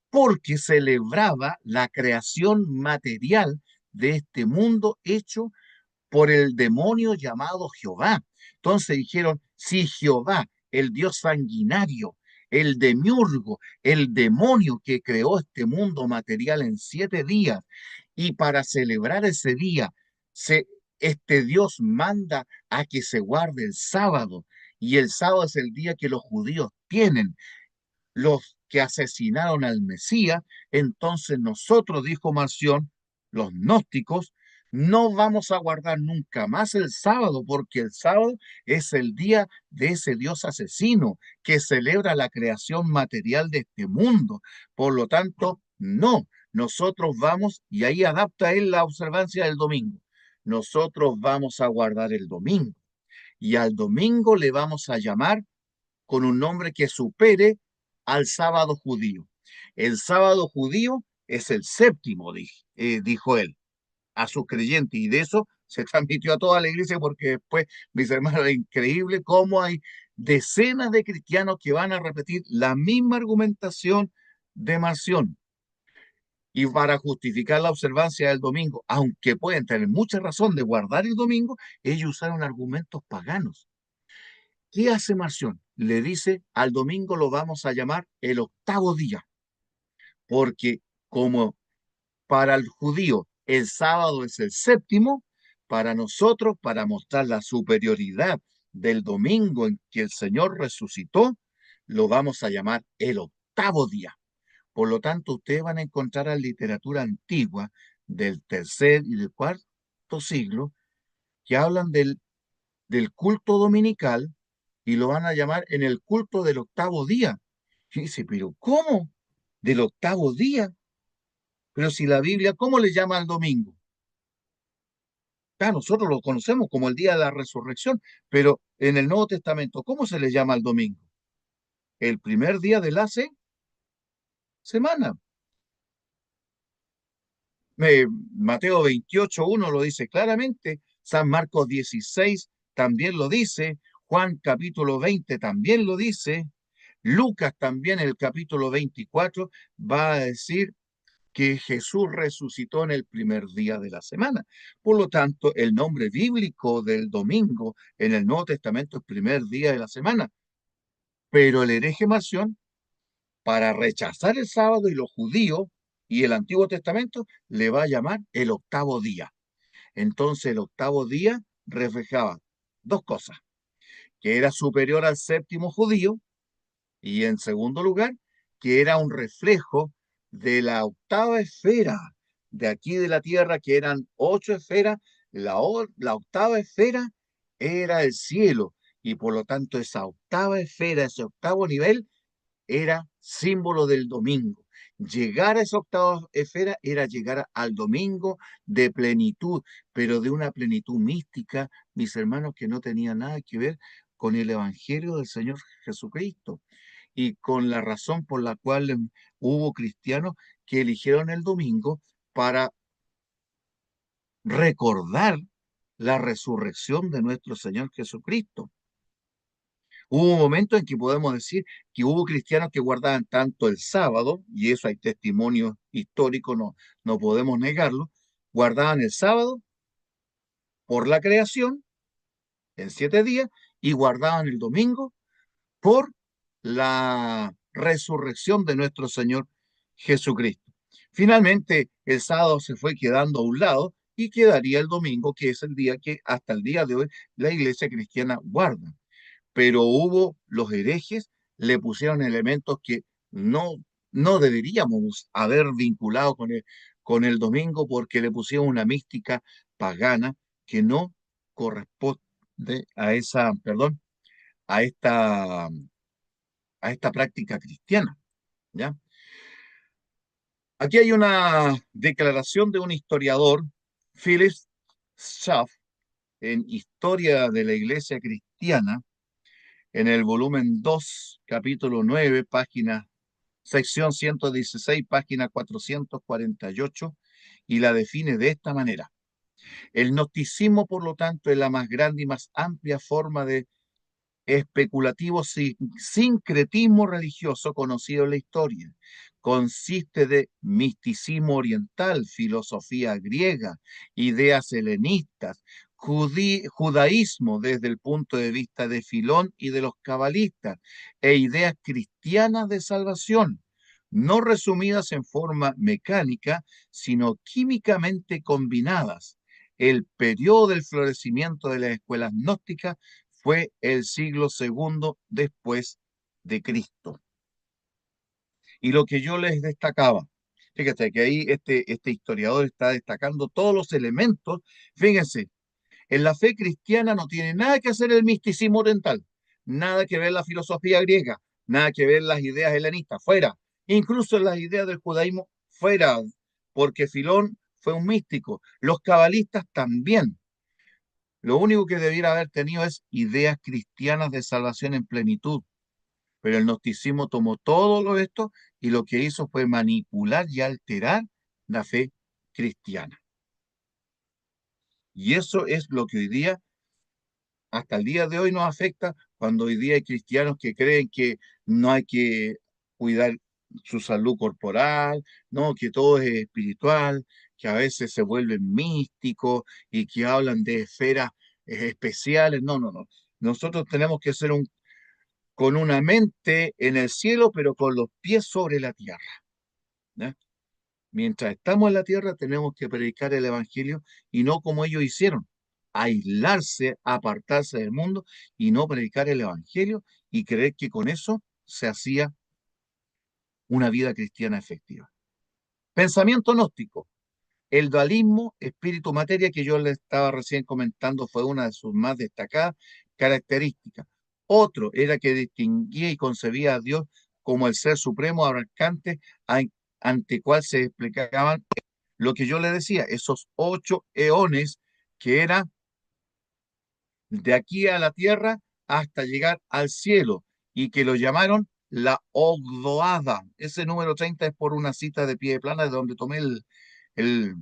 porque celebraba la creación material de este mundo hecho por el demonio llamado Jehová. Entonces dijeron, si Jehová, el Dios sanguinario, el demiurgo, el demonio que creó este mundo material en 7 días, y para celebrar ese día, se, este Dios manda a que se guarde el sábado, y el sábado es el día que los judíos tienen, los que asesinaron al Mesías, entonces nosotros, dijo Marción, los gnósticos, no vamos a guardar nunca más el sábado, porque el sábado es el día de ese Dios asesino que celebra la creación material de este mundo. Por lo tanto, no, nosotros vamos, y ahí adapta él la observancia del domingo, nosotros vamos a guardar el domingo, y al domingo le vamos a llamar con un nombre que supere al sábado judío. El sábado judío es el séptimo, dijo él, a sus creyentes, y de eso se transmitió a toda la iglesia, porque después, mis hermanos, es increíble cómo hay decenas de cristianos que van a repetir la misma argumentación de Marción. Y para justificar la observancia del domingo, aunque pueden tener mucha razón de guardar el domingo, ellos usaron argumentos paganos. ¿Qué hace Marción? Le dice, al domingo lo vamos a llamar el octavo día, porque como para el judío el sábado es el séptimo, para nosotros, para mostrar la superioridad del domingo en que el Señor resucitó, lo vamos a llamar el octavo día. Por lo tanto, ustedes van a encontrar en literatura antigua del tercer y del cuarto siglo que hablan del culto dominical y lo van a llamar en el culto del octavo día. Y dice, pero ¿cómo? ¿Del octavo día? Pero si la Biblia, ¿cómo le llama al domingo? Claro, nosotros lo conocemos como el día de la resurrección, pero en el Nuevo Testamento, ¿cómo se le llama al domingo? El primer día de la semana. Mateo 28:1 lo dice claramente, San Marcos 16 también lo dice, Juan capítulo 20 también lo dice, Lucas también en el capítulo 24 va a decir que Jesús resucitó en el primer día de la semana. Por lo tanto, el nombre bíblico del domingo en el Nuevo Testamento es primer día de la semana. Pero el hereje Marción, para rechazar el sábado y los judíos y el Antiguo Testamento, le va a llamar el octavo día. Entonces, el octavo día reflejaba dos cosas, que era superior al séptimo judío, y en segundo lugar, que era un reflejo de la octava esfera de aquí de la Tierra, que eran 8 esferas, la octava esfera era el cielo, y por lo tanto esa octava esfera, ese octavo nivel, era símbolo del domingo. Llegar a esa octava esfera era llegar al domingo de plenitud, pero de una plenitud mística, mis hermanos, que no tenía nada que ver con el Evangelio del Señor Jesucristo y con la razón por la cual hubo cristianos que eligieron el domingo para recordar la resurrección de nuestro Señor Jesucristo. Hubo un momento en que podemos decir que hubo cristianos que guardaban tanto el sábado, y eso hay testimonio histórico, no podemos negarlo, guardaban el sábado por la creación en 7 días y guardaban el domingo por la resurrección de nuestro Señor Jesucristo. Finalmente, el sábado se fue quedando a un lado y quedaría el domingo, que es el día que hasta el día de hoy la iglesia cristiana guarda. Pero hubo los herejes, le pusieron elementos que no, no deberíamos haber vinculado con el domingo porque le pusieron una mística pagana que no corresponde a esa, perdón, a esta práctica cristiana, ¿ya? Aquí hay una declaración de un historiador, Philip Schaff, en Historia de la Iglesia Cristiana, en el volumen 2, capítulo 9, página, sección 116, página 448, y la define de esta manera. El gnosticismo, por lo tanto, es la más grande y más amplia forma de especulativo sincretismo religioso conocido en la historia. Consiste de misticismo oriental, filosofía griega, ideas helenistas, judaísmo desde el punto de vista de Filón y de los cabalistas, e ideas cristianas de salvación, no resumidas en forma mecánica, sino químicamente combinadas. El periodo del florecimiento de las escuelas gnósticas fue el siglo segundo después de Cristo. Y lo que yo les destacaba, fíjate que ahí este historiador está destacando todos los elementos. Fíjense, en la fe cristiana no tiene nada que hacer el misticismo oriental, nada que ver la filosofía griega, nada que ver las ideas helenistas, fuera. Incluso las ideas del judaísmo, fuera, porque Filón fue un místico. Los cabalistas también. Lo único que debiera haber tenido es ideas cristianas de salvación en plenitud, pero el gnosticismo tomó todo esto y lo que hizo fue manipular y alterar la fe cristiana. Y eso es lo que hoy día, hasta el día de hoy, nos afecta cuando hoy día hay cristianos que creen que no hay que cuidar su salud corporal, no, que todo es espiritual, que a veces se vuelven místicos y que hablan de esferas especiales. No, no, no. Nosotros tenemos que ser con una mente en el cielo, pero con los pies sobre la tierra, ¿ya? Mientras estamos en la tierra tenemos que predicar el evangelio y no como ellos hicieron, aislarse, apartarse del mundo y no predicar el evangelio y creer que con eso se hacía una vida cristiana efectiva. Pensamiento gnóstico. El dualismo espíritu-materia que yo le estaba recién comentando fue una de sus más destacadas características. Otro era que distinguía y concebía a Dios como el ser supremo abarcante ante cual se explicaban lo que yo le decía, esos 8 eones que eran de aquí a la tierra hasta llegar al cielo y que lo llamaron la Ogdoada. Ese número 30 es por una cita de Pie de Plana de donde tomé el,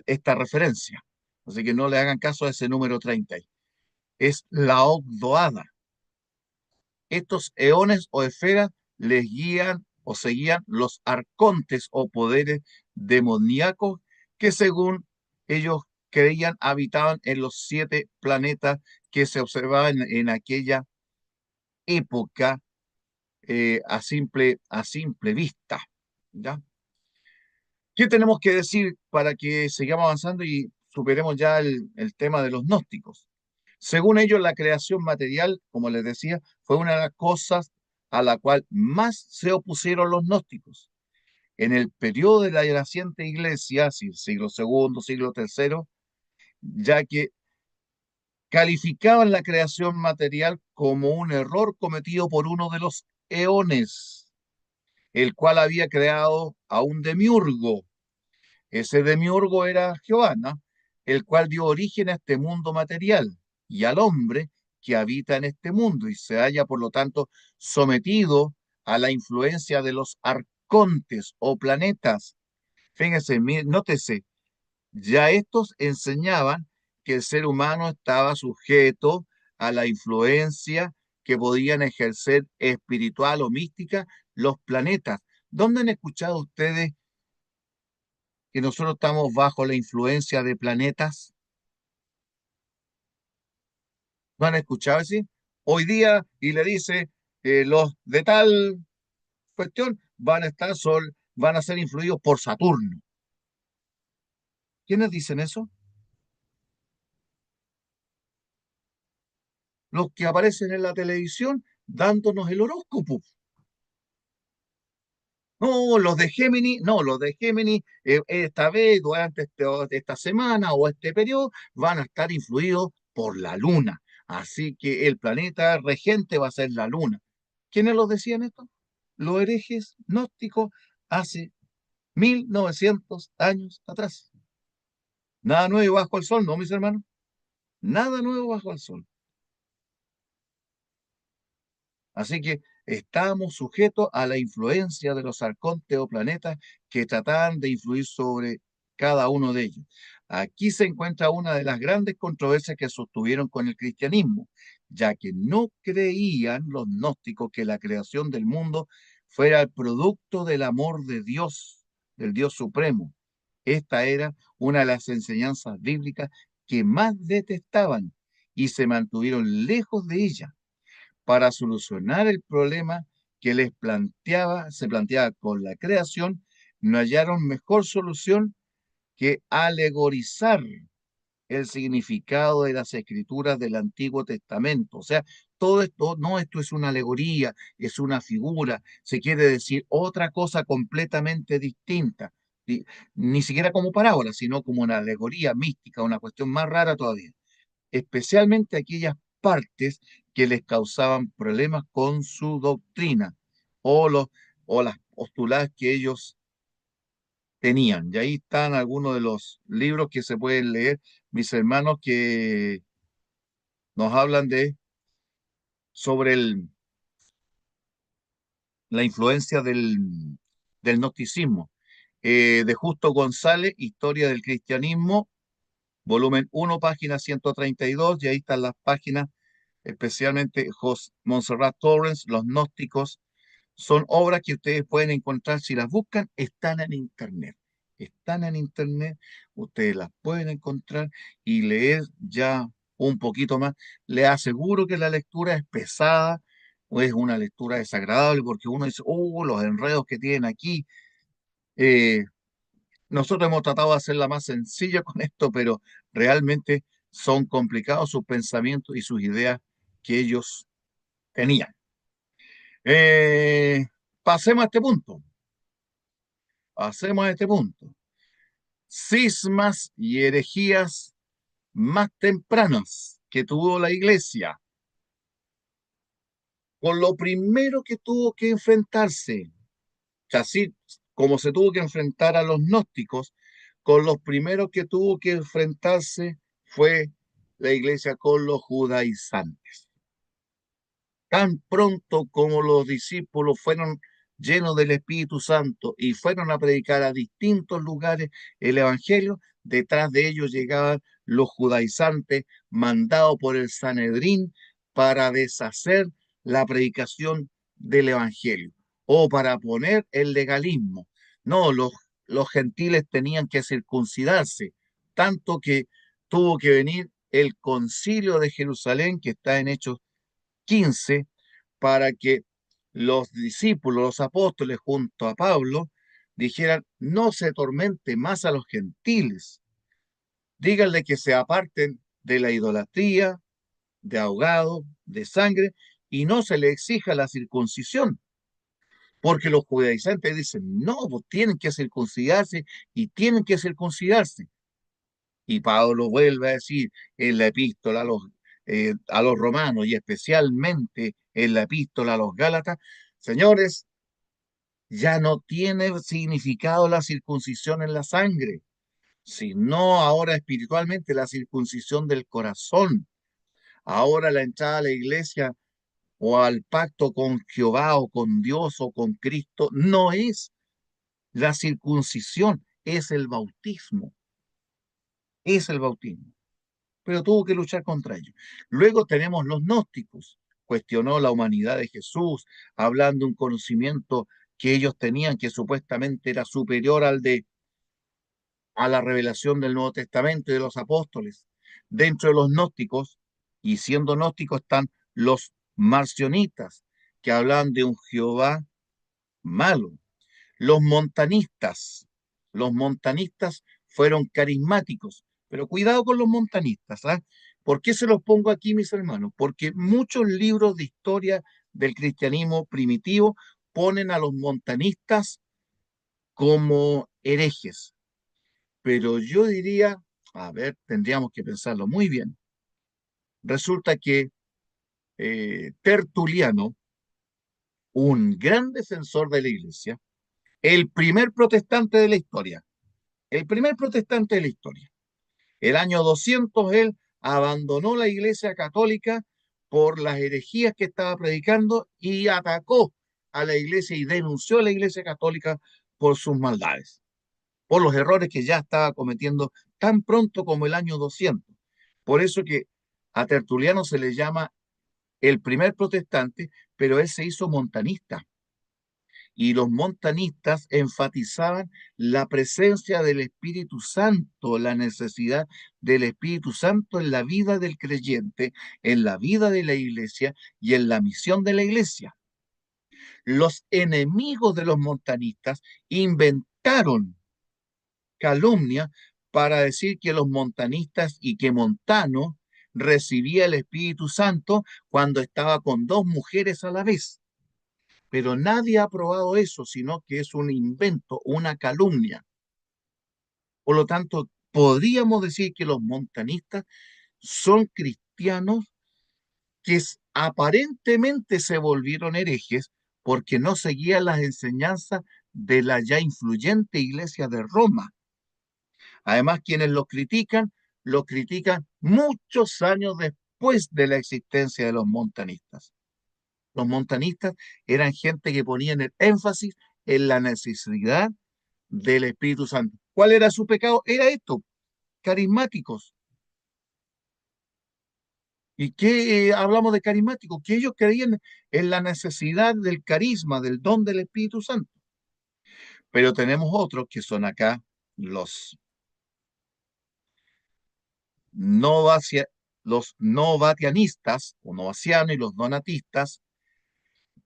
esta referencia. Así que no le hagan caso a ese número 30. Es la Ogdoada. Estos eones o esferas les guían o seguían los arcontes o poderes demoníacos que según ellos creían habitaban en los 7 planetas que se observaban en aquella época a simple vista. ¿Ya? ¿Qué tenemos que decir para que sigamos avanzando y superemos ya el tema de los gnósticos? Según ellos, la creación material, como les decía, fue una de las cosas a la cual más se opusieron los gnósticos. En el periodo de la naciente iglesia, siglo segundo, siglo tercero, ya que calificaban la creación material como un error cometido por uno de los eones, el cual había creado a un demiurgo. Ese demiurgo era Jehová, ¿no? El cual dio origen a este mundo material y al hombre que habita en este mundo y se halla, por lo tanto, sometido a la influencia de los arcontes o planetas. Fíjense, nótese, ya estos enseñaban que el ser humano estaba sujeto a la influencia que podían ejercer espiritual o mística los planetas. ¿Dónde han escuchado ustedes que nosotros estamos bajo la influencia de planetas? ¿No han escuchado así? Hoy día, y le dice, los de tal cuestión van a estar van a ser influidos por Saturno. ¿Quiénes dicen eso? Los que aparecen en la televisión dándonos el horóscopo. No, los de Géminis, no, los de Géminis, esta vez, durante esta semana o este periodo, van a estar influidos por la Luna. Así que el planeta regente va a ser la Luna. ¿Quiénes los decían esto? Los herejes gnósticos hace 1900 años atrás. Nada nuevo bajo el sol, ¿no, mis hermanos? Nada nuevo bajo el sol. Así que estamos sujetos a la influencia de los arcontes o planetas que tratan de influir sobre cada uno de ellos. Aquí se encuentra una de las grandes controversias que sostuvieron con el cristianismo, ya que no creían los gnósticos que la creación del mundo fuera el producto del amor de Dios, del Dios supremo. Esta era una de las enseñanzas bíblicas que más detestaban y se mantuvieron lejos de ella para solucionar el problema que se planteaba con la creación, no hallaron mejor solución que alegorizar el significado de las escrituras del Antiguo Testamento. O sea, todo esto, no, esto es una alegoría, es una figura, se quiere decir otra cosa completamente distinta. Ni siquiera como parábola, sino como una alegoría mística, una cuestión más rara todavía, especialmente aquellas partes que les causaban problemas con su doctrina o, o las postuladas que ellos tenían. Y ahí están algunos de los libros que se pueden leer, mis hermanos, que nos hablan sobre la influencia del gnosticismo. De Justo González, Historia del Cristianismo, volumen 1, página 132, y ahí están las páginas, especialmente Montserrat Torrens, Los Gnósticos. Son obras que ustedes pueden encontrar, si las buscan, están en internet. Están en internet, ustedes las pueden encontrar y leer ya un poquito más. Les aseguro que la lectura es pesada o es una lectura desagradable porque uno dice, oh, los enredos que tienen aquí. Eh, Nosotros hemos tratado de hacerla más sencilla con esto, pero realmente son complicados sus pensamientos y sus ideas que ellos tenían. Eh, Pasemos a este punto. Pasemos a este punto. Cismas y herejías más tempranas que tuvo la iglesia. Con lo primero que tuvo que enfrentarse, así como se tuvo que enfrentar a los gnósticos, con los primeros que tuvo que enfrentarse fue la iglesia con los judaizantes. Tan pronto como los discípulos fueron llenos del Espíritu Santo y fueron a predicar a distintos lugares el Evangelio, detrás de ellos llegaban los judaizantes mandados por el Sanedrín para deshacer la predicación del Evangelio o para poner el legalismo. No, los gentiles tenían que circuncidarse, tanto que tuvo que venir el concilio de Jerusalén, que está en Hechos 15, para que los discípulos, los apóstoles, junto a Pablo, dijeran, no se atormente más a los gentiles, díganle que se aparten de la idolatría, de ahogado, de sangre, y no se le exija la circuncisión, porque los judaizantes dicen, no, pues tienen que circuncidarse y tienen que circuncidarse. Y Pablo vuelve a decir en la epístola a los romanos y especialmente en la epístola a los gálatas, señores, ya no tiene significado la circuncisión en la sangre, sino ahora espiritualmente la circuncisión del corazón. Ahora la entrada a la iglesia o al pacto con Jehová o con Dios o con Cristo no es la circuncisión, es el bautismo, es el bautismo. Pero tuvo que luchar contra ellos. Luego tenemos los gnósticos, cuestionó la humanidad de Jesús, hablando de un conocimiento que ellos tenían que supuestamente era superior a la revelación del Nuevo Testamento y de los apóstoles. Dentro de los gnósticos, y siendo gnósticos, están los marcionitas, que hablan de un Jehová malo. Los montanistas, los montanistas fueron carismáticos, pero cuidado con los montanistas, ¿ah? ¿Por qué se los pongo aquí, mis hermanos? Porque muchos libros de historia del cristianismo primitivo ponen a los montanistas como herejes, pero yo diría, a ver, tendríamos que pensarlo muy bien. Resulta que Tertuliano, un gran defensor de la iglesia, el primer protestante de la historia, el primer protestante de la historia. El año 200 él abandonó la iglesia católica por las herejías que estaba predicando y atacó a la iglesia y denunció a la iglesia católica por sus maldades, por los errores que ya estaba cometiendo tan pronto como el año 200. Por eso que a Tertuliano se le llama el primer protestante, pero él se hizo montanista y los montanistas enfatizaban la presencia del Espíritu Santo, la necesidad del Espíritu Santo en la vida del creyente, en la vida de la iglesia y en la misión de la iglesia. Los enemigos de los montanistas inventaron calumnia para decir que los montanistas y que Montano recibía el Espíritu Santo cuando estaba con dos mujeres a la vez, pero nadie ha probado eso, sino que es un invento, una calumnia. Por lo tanto, podríamos decir que los montanistas son cristianos que aparentemente se volvieron herejes porque no seguían las enseñanzas de la ya influyente Iglesia de Roma. Además, quienes los critican muchos años después de la existencia de los montanistas. Los montanistas eran gente que ponían el énfasis en la necesidad del Espíritu Santo. ¿Cuál era su pecado? Era esto, carismáticos. ¿Y qué hablamos de carismáticos? Que ellos creían en la necesidad del carisma, del don del Espíritu Santo. Pero tenemos otros que son acá los novacia, los novatianistas o novacianos y los donatistas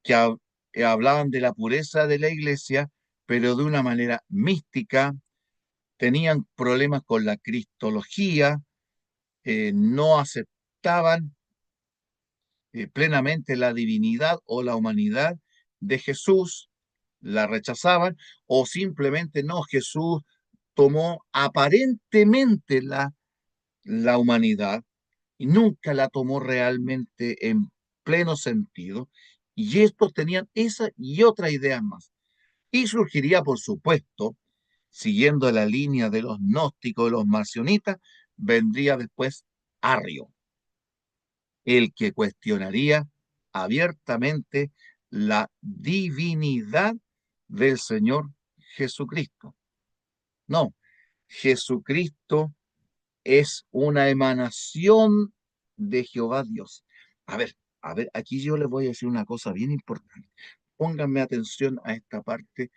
que hablaban de la pureza de la iglesia, pero de una manera mística, tenían problemas con la cristología, no aceptaban plenamente la divinidad o la humanidad de Jesús, la rechazaban, o simplemente no, Jesús tomó aparentemente la humanidad y nunca la tomó realmente en pleno sentido, y estos tenían esa y otra idea más. Y surgiría, por supuesto, siguiendo la línea de los gnósticos y los marcionitas, vendría después Arrio, el que cuestionaría abiertamente la divinidad del Señor Jesucristo. No, Jesucristo es una emanación de Jehová Dios. A ver, aquí yo les voy a decir una cosa bien importante. Pónganme atención a esta parte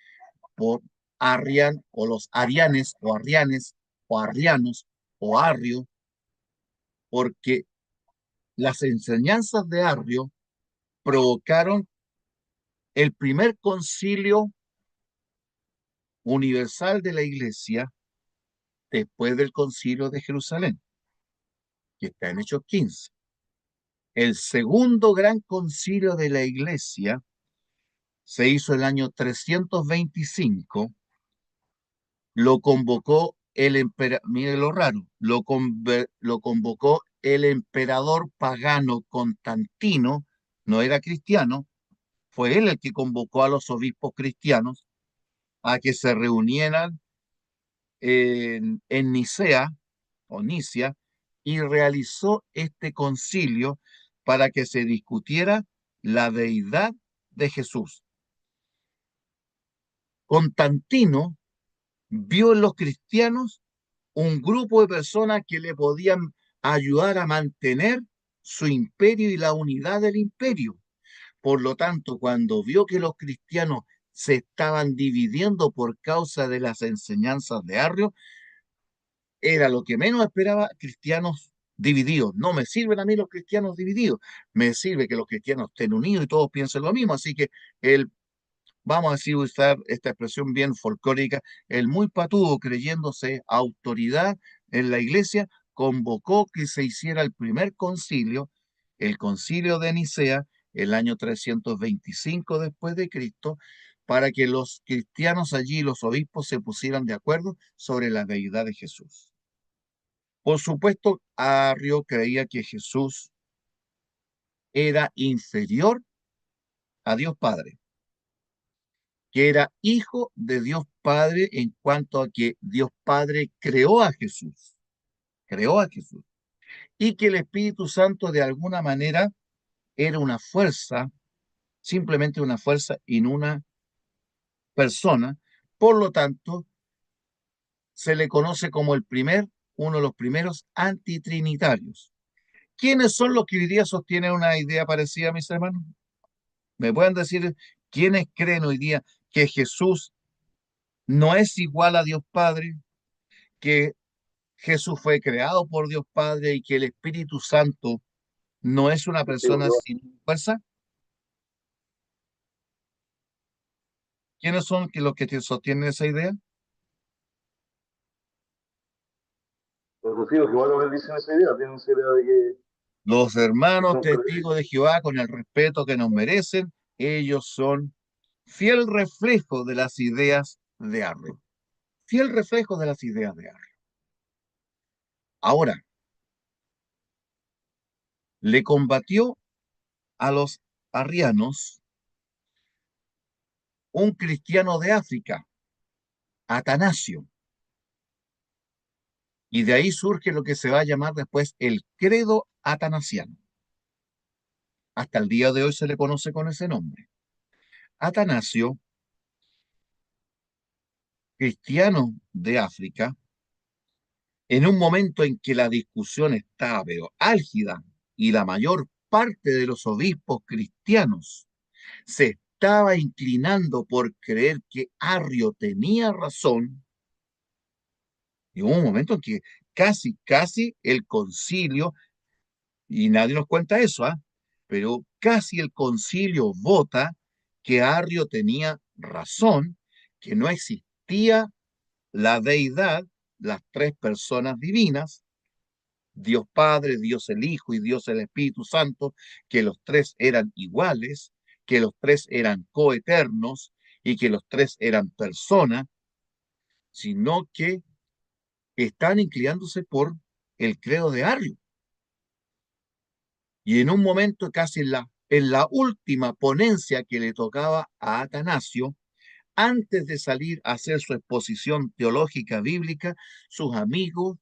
por Arrian o los arianes o arrianes o arrianos o arrio, porque las enseñanzas de Arrio provocaron el primer concilio universal de la Iglesia después del concilio de Jerusalén, que está en Hechos 15. El segundo gran concilio de la Iglesia se hizo el año 325, lo convocó el emperador, mire lo raro, lo convocó el emperador pagano Constantino, no era cristiano, fue él el que convocó a los obispos cristianos a que se reunieran en Nicea o Nicia y realizó este concilio para que se discutiera la deidad de Jesús. Constantino vio en los cristianos un grupo de personas que le podían ayudar a mantener su imperio y la unidad del imperio. Por lo tanto, cuando vio que los cristianos se estaban dividiendo por causa de las enseñanzas de Arrio, era lo que menos esperaba, cristianos divididos. No me sirven a mí los cristianos divididos, me sirve que los cristianos estén unidos y todos piensen lo mismo. Así que él vamos a decir, usar esta expresión bien folclórica, el muy patudo, creyéndose autoridad en la iglesia, convocó que se hiciera el primer concilio, el concilio de Nicea, el año 325 después de Cristo, para que los cristianos allí, los obispos, se pusieran de acuerdo sobre la deidad de Jesús. Por supuesto, Arrio creía que Jesús era inferior a Dios Padre, que era hijo de Dios Padre en cuanto a que Dios Padre creó a Jesús, y que el Espíritu Santo de alguna manera era una fuerza, simplemente una fuerza en una persona, por lo tanto, se le conoce como uno de los primeros antitrinitarios. ¿Quiénes son los que hoy día sostienen una idea parecida, mis hermanos? ¿Me pueden decir quiénes creen hoy día que Jesús no es igual a Dios Padre, que Jesús fue creado por Dios Padre y que el Espíritu Santo no es una Testigo de persona Jehová. sin fuerza? ¿Quiénes son los que sostienen esa idea? Los testigos de Jehová lo que dicen esa idea, tienen esa idea de Los que hermanos son testigos creyentes. de Jehová, con el respeto que nos merecen, ellos son fiel reflejo de las ideas de Arro. Fiel reflejo de las ideas de Arro. Ahora, le combatió a los arrianos un cristiano de África, Atanasio, y de ahí surge lo que se va a llamar después el credo atanasiano. Hasta el día de hoy se le conoce con ese nombre. Atanasio, cristiano de África, en un momento en que la discusión estaba pero álgida y la mayor parte de los obispos cristianos se estaba inclinando por creer que Arrio tenía razón, y hubo un momento en que casi el concilio, y nadie nos cuenta eso, ¿ah? Pero casi el concilio vota que Arrio tenía razón, que no existía la deidad, las tres personas divinas, Dios Padre, Dios el Hijo y Dios el Espíritu Santo, que los tres eran iguales, que los tres eran coeternos y que los tres eran personas, sino que están inclinándose por el credo de Arrio. Y en un momento, casi en la última ponencia que le tocaba a Atanasio, antes de salir a hacer su exposición teológica bíblica, sus amigos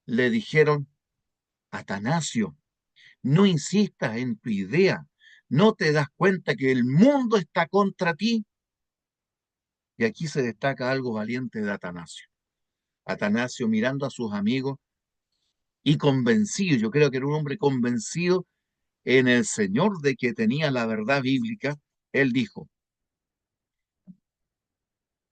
le dijeron: Atanasio, no insistas en tu idea, no te das cuenta que el mundo está contra ti. Y aquí se destaca algo valiente de Atanasio. Atanasio, mirando a sus amigos y convencido, yo creo que era un hombre convencido en el Señor de que tenía la verdad bíblica, él dijo: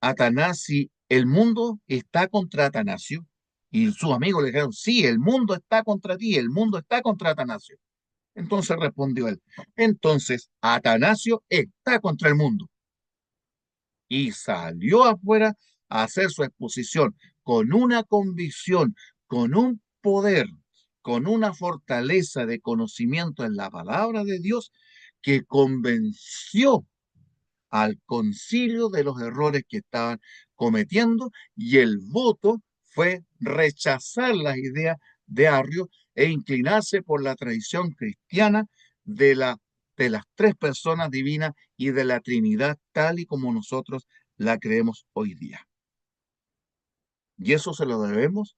Atanasio, el mundo está contra Atanasio. Y sus amigos le dijeron: sí, el mundo está contra ti, el mundo está contra Atanasio. Entonces respondió él: entonces Atanasio está contra el mundo. Y salió afuera a hacer su exposición con una convicción, con un poder, con una fortaleza de conocimiento en la palabra de Dios, que convenció al concilio de los errores que estaban cometiendo, y el voto fue rechazar las ideas de Arrio e inclinarse por la tradición cristiana de, de las tres personas divinas y de la Trinidad tal y como nosotros la creemos hoy día. Y eso se lo debemos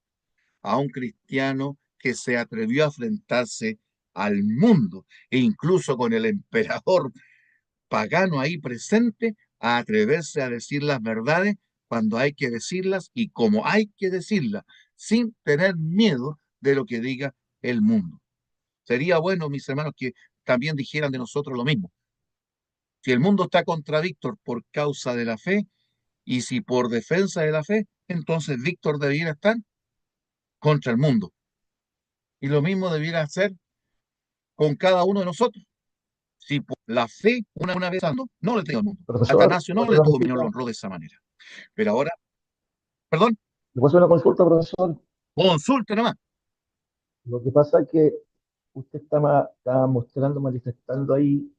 a un cristiano que se atrevió a enfrentarse al mundo, e incluso con el emperador pagano ahí presente, a atreverse a decir las verdades cuando hay que decirlas y como hay que decirlas, sin tener miedo de lo que diga el mundo. Sería bueno, mis hermanos, que también dijeran de nosotros lo mismo. Si el mundo está contra Víctor por causa de la fe, y si por defensa de la fe, entonces Víctor debiera estar contra el mundo. Y lo mismo debiera hacer con cada uno de nosotros. Si por la fe, una vez santo, no le tengo al mundo. Profesor, Atanasio ¿puedo no hacer le una tuvo, lo consulta? honró de esa manera. Pero ahora, perdón, ¿Le puedo hacer una consulta, profesor? consulte nomás. Lo que pasa es que usted está mostrando, manifestando ahí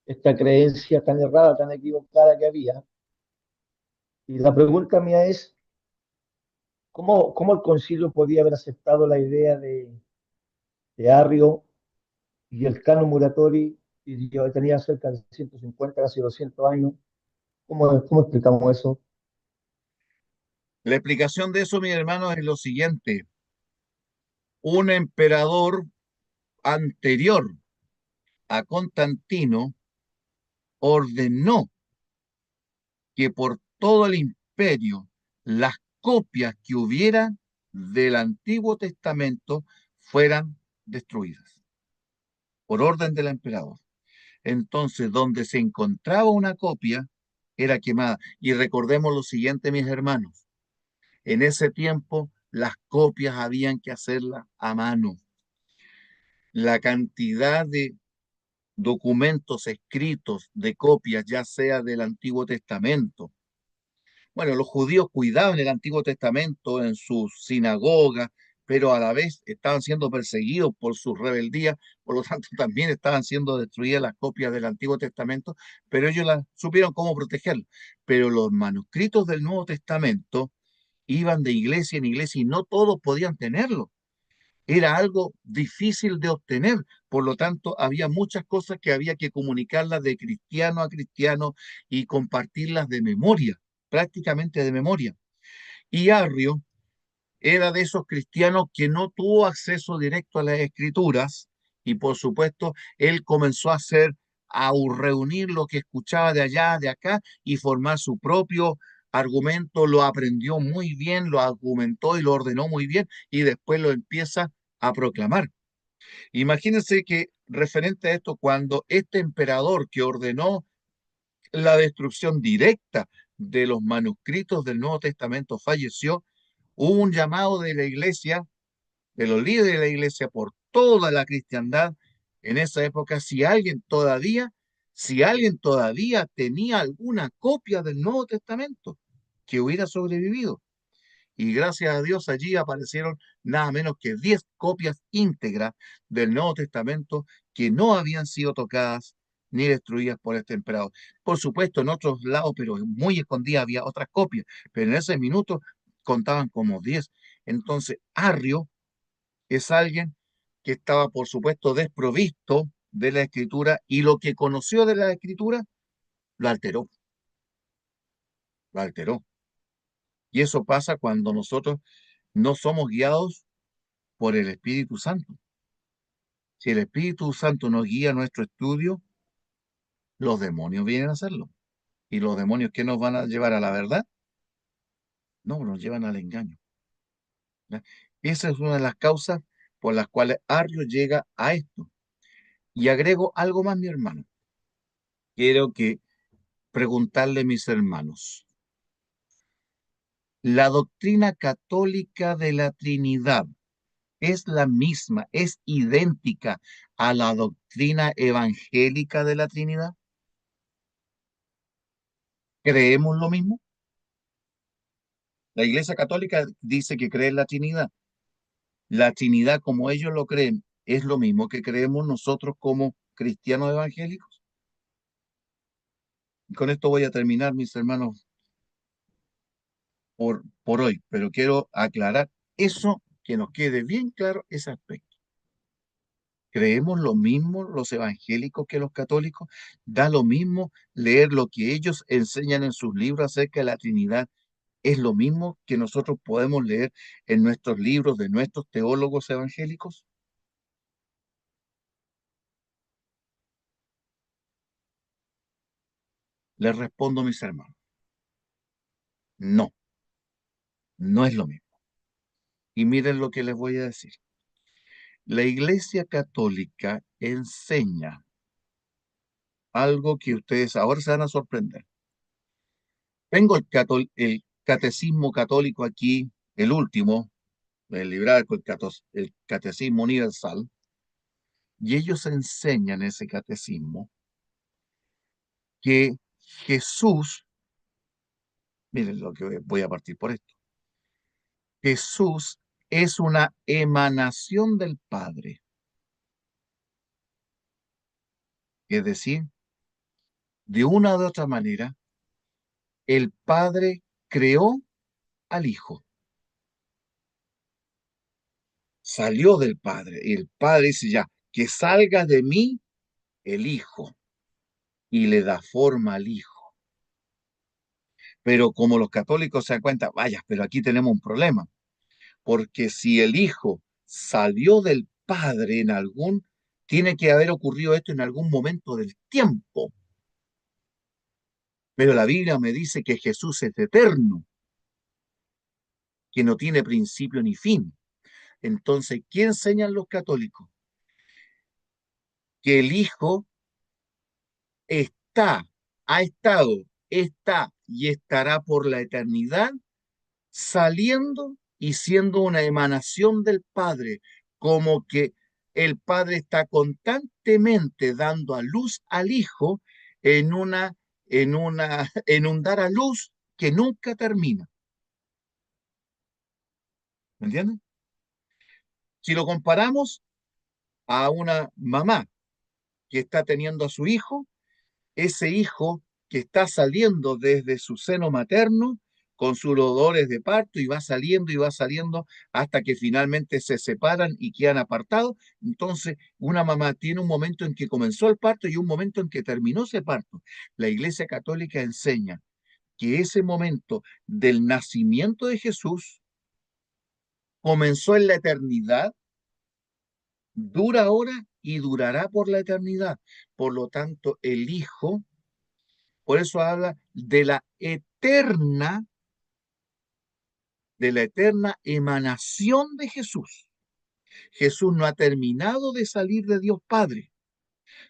esta creencia tan errada, tan equivocada que había. Y la pregunta mía es, ¿cómo el concilio podía haber aceptado la idea de Arrio y el Canon Muratori, y yo tenía cerca de 150, casi 200 años? ¿Cómo explicamos eso? La explicación de eso, mi hermano, es lo siguiente. Un emperador anterior a Constantino ordenó que por todo el imperio las copias que hubiera del Antiguo Testamento fueran destruidas por orden del emperador. Entonces, donde se encontraba una copia, era quemada. Y recordemos lo siguiente, mis hermanos, en ese tiempo las copias habían que hacerlas a mano. La cantidad de documentos escritos de copias, ya sea del Antiguo Testamento. Bueno, los judíos cuidaban el Antiguo Testamento en sus sinagogas, pero a la vez estaban siendo perseguidos por sus rebeldías, por lo tanto también estaban siendo destruidas las copias del Antiguo Testamento, pero ellos las supieron cómo protegerlo. Pero los manuscritos del Nuevo Testamento iban de iglesia en iglesia y no todos podían tenerlo. Era algo difícil de obtener, por lo tanto había muchas cosas que había que comunicarlas de cristiano a cristiano y compartirlas de memoria, prácticamente de memoria. Y Arrio era de esos cristianos que no tuvo acceso directo a las escrituras y por supuesto él comenzó a hacer, a reunir lo que escuchaba de allá, de acá y formar su propio argumento, lo aprendió muy bien, lo argumentó y lo ordenó muy bien y después lo empieza a proclamar. Imagínense que referente a esto, cuando este emperador que ordenó la destrucción directa de los manuscritos del Nuevo Testamento falleció, hubo un llamado de la iglesia, de los líderes de la iglesia, por toda la cristiandad en esa época, si alguien todavía tenía alguna copia del Nuevo Testamento que hubiera sobrevivido. Y gracias a Dios allí aparecieron nada menos que 10 copias íntegras del Nuevo Testamento que no habían sido tocadas ni destruidas por este emperador. Por supuesto, en otros lados, pero muy escondidas, había otras copias, pero en ese minuto contaban como 10. Entonces, Arrio es alguien que estaba, por supuesto, desprovisto de la escritura y lo que conoció de la escritura lo alteró, lo alteró. Y eso pasa cuando nosotros no somos guiados por el Espíritu Santo. Si el Espíritu Santo nos guía nuestro estudio, los demonios vienen a hacerlo. ¿Y los demonios qué nos van a llevar a la verdad? No, nos llevan al engaño. ¿Ya? Esa es una de las causas por las cuales Arrio llega a esto. Y agrego algo más, mi hermano. Quiero que preguntarle a mis hermanos. La doctrina católica de la Trinidad es la misma, es idéntica a la doctrina evangélica de la Trinidad. ¿Creemos lo mismo? La Iglesia Católica dice que cree en la Trinidad. La Trinidad, como ellos lo creen, es lo mismo que creemos nosotros como cristianos evangélicos. Y con esto voy a terminar, mis hermanos, por hoy, pero quiero aclarar eso, que nos quede bien claro ese aspecto. ¿Creemos lo mismo los evangélicos que los católicos? ¿Da lo mismo leer lo que ellos enseñan en sus libros acerca de la Trinidad? ¿Es lo mismo que nosotros podemos leer en nuestros libros de nuestros teólogos evangélicos? Les respondo, mis hermanos, no, no es lo mismo. Y miren lo que les voy a decir. La Iglesia Católica enseña algo que ustedes ahora se van a sorprender. Tengo el catecismo católico aquí, el último, el librado, el catecismo universal, Y ellos enseñan en ese catecismo que Jesús, miren lo que voy a partir por esto, Jesús es una emanación del Padre. Es decir, de una u otra manera, el Padre creó al Hijo, salió del Padre, y el Padre dice ya, que salga de mí el Hijo, y le da forma al Hijo. Pero como los católicos se dan cuenta, vaya, pero aquí tenemos un problema, porque si el Hijo salió del Padre tiene que haber ocurrido esto en algún momento del tiempo. Pero la Biblia me dice que Jesús es eterno, que no tiene principio ni fin. Entonces, ¿qué enseñan los católicos? Que el Hijo está, ha estado, está y estará por la eternidad saliendo y siendo una emanación del Padre, como que el Padre está constantemente dando a luz al Hijo en en un dar a luz que nunca termina. ¿Me entienden? Si lo comparamos a una mamá que está teniendo a su hijo, ese hijo que está saliendo desde su seno materno con sus dolores de parto y va saliendo hasta que finalmente se separan y quedan apartados. Entonces, una mamá tiene un momento en que comenzó el parto y un momento en que terminó ese parto. La Iglesia Católica enseña que ese momento del nacimiento de Jesús comenzó en la eternidad, dura ahora y durará por la eternidad. Por lo tanto, el Hijo, por eso habla de la eterna emanación de Jesús. Jesús no ha terminado de salir de Dios Padre,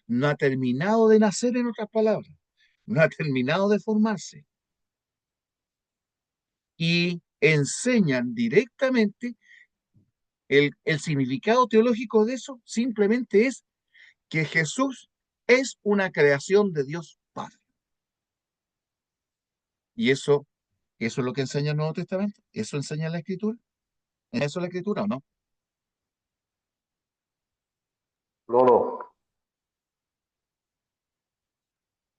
no ha terminado de nacer, en otras palabras, no ha terminado de formarse. Y enseñan directamente el significado teológico de eso, simplemente es que Jesús es una creación de Dios Padre. Y eso es lo que enseña el Nuevo Testamento, eso enseña la Escritura. ¿Eso es la Escritura o no? No, no.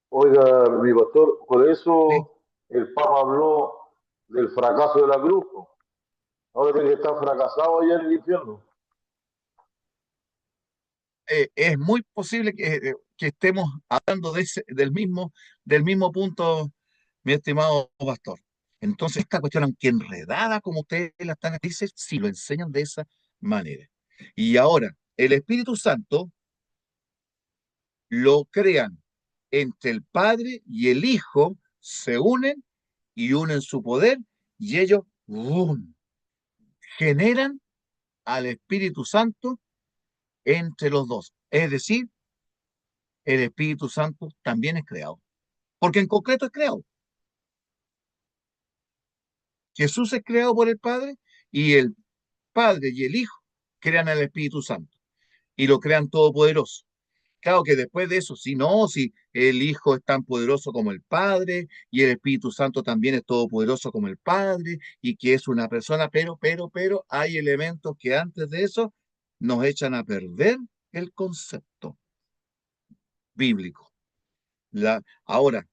Oiga, mi pastor, por Sí. eso el Papa habló del fracaso de la cruz, po. Ahora tiene que estar fracasado allá en el infierno. Es muy posible que estemos hablando del mismo punto, mi estimado pastor. Entonces, esta cuestión, aunque enredada como ustedes la están diciendo, si lo enseñan de esa manera. Y ahora, el Espíritu Santo lo crean entre el Padre y el Hijo, se unen y unen su poder, y ellos ¡bum!, generan al Espíritu Santo entre los dos. Es decir, el Espíritu Santo también es creado, porque en concreto es creado. Jesús es creado por el Padre y el Padre y el Hijo crean al Espíritu Santo y lo crean todopoderoso. Claro que después de eso, si no, si el Hijo es tan poderoso como el Padre y el Espíritu Santo también es todopoderoso como el Padre y que es una persona, pero hay elementos que antes de eso nos echan a perder el concepto bíblico. Ahora,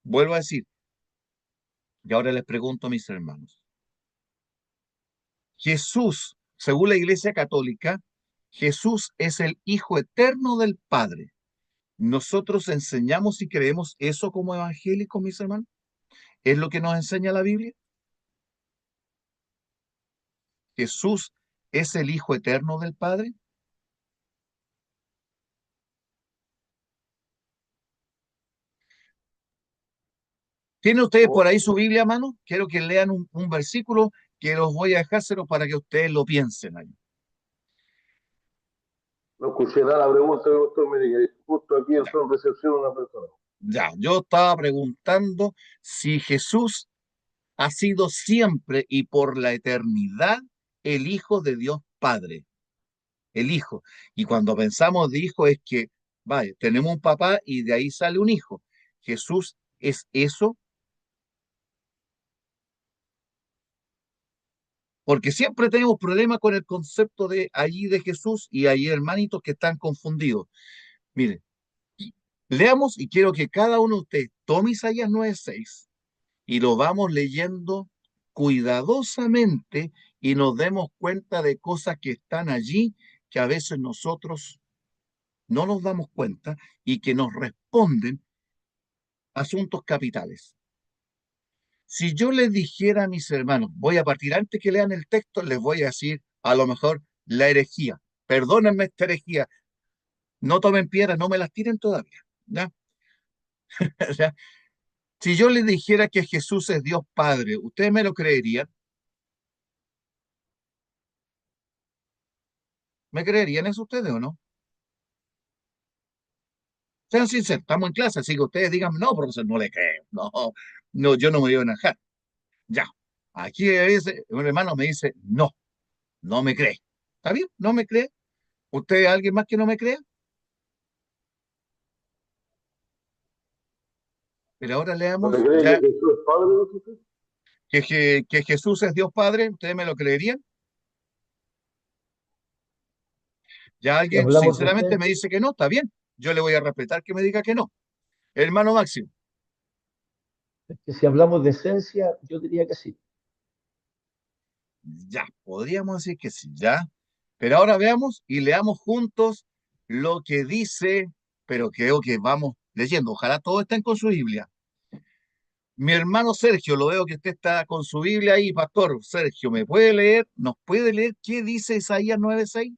vuelvo a decir, y ahora les pregunto a mis hermanos, Jesús, según la Iglesia Católica, Jesús es el Hijo eterno del Padre. ¿Nosotros enseñamos y creemos eso como evangélicos, mis hermanos? ¿Es lo que nos enseña la Biblia? ¿Jesús es el Hijo eterno del Padre? ¿Tienen ustedes por ahí O- su Biblia a mano? Quiero que lean un versículo que los voy a dejárselo para que ustedes lo piensen ahí. no escuché nada la pregunta, doctor, mire, que justo aquí Ya, entró en recepción una persona. ya. Yo estaba preguntando si Jesús ha sido siempre y por la eternidad el Hijo de Dios Padre. el hijo. Y cuando pensamos de hijo es que, vaya, tenemos un papá y de ahí sale un hijo. Jesús es eso, porque siempre tenemos problemas con el concepto de allí de Jesús y hay hermanitos que están confundidos. Miren, leamos y quiero que cada uno de ustedes tome Isaías 9:6 y lo vamos leyendo cuidadosamente y nos demos cuenta de cosas que están allí que a veces nosotros no nos damos cuenta y que nos responden asuntos capitales. Si yo les dijera a mis hermanos, voy a partir antes que lean el texto, les voy a decir a lo mejor la herejía. Perdónenme esta herejía, no tomen piedras, no me las tiren todavía. ¿Ya? ¿Ya? Si yo les dijera que Jesús es Dios Padre, ¿ustedes me lo creerían? ¿Me creerían eso ustedes o no? Sean sinceros, estamos en clase, así que ustedes digan, no, profesor, no le creo. No, no, yo no me voy a enojar. Ya. Aquí a veces un hermano me dice, no, no me cree. ¿Está bien? ¿No me cree? ¿Usted alguien más que no me cree? Pero ahora ¿No te leamos crees que ya Jesús es Padre de Jesús? que Jesús es Dios Padre. ¿Ustedes me lo creerían? Ya Si alguien hablamos de sinceramente me esencia, dice que no, está bien. Yo le voy a respetar que me diga que no. Hermano Máximo, es que si hablamos de esencia, yo diría que sí. ya, podríamos decir que sí, ya. Pero ahora veamos y leamos juntos lo que dice, pero creo que vamos leyendo. Ojalá todos estén con su Biblia. Mi hermano Sergio, lo veo que usted está con su Biblia ahí, pastor. Sergio, ¿me puede leer? ¿Nos puede leer qué dice Isaías 9:6?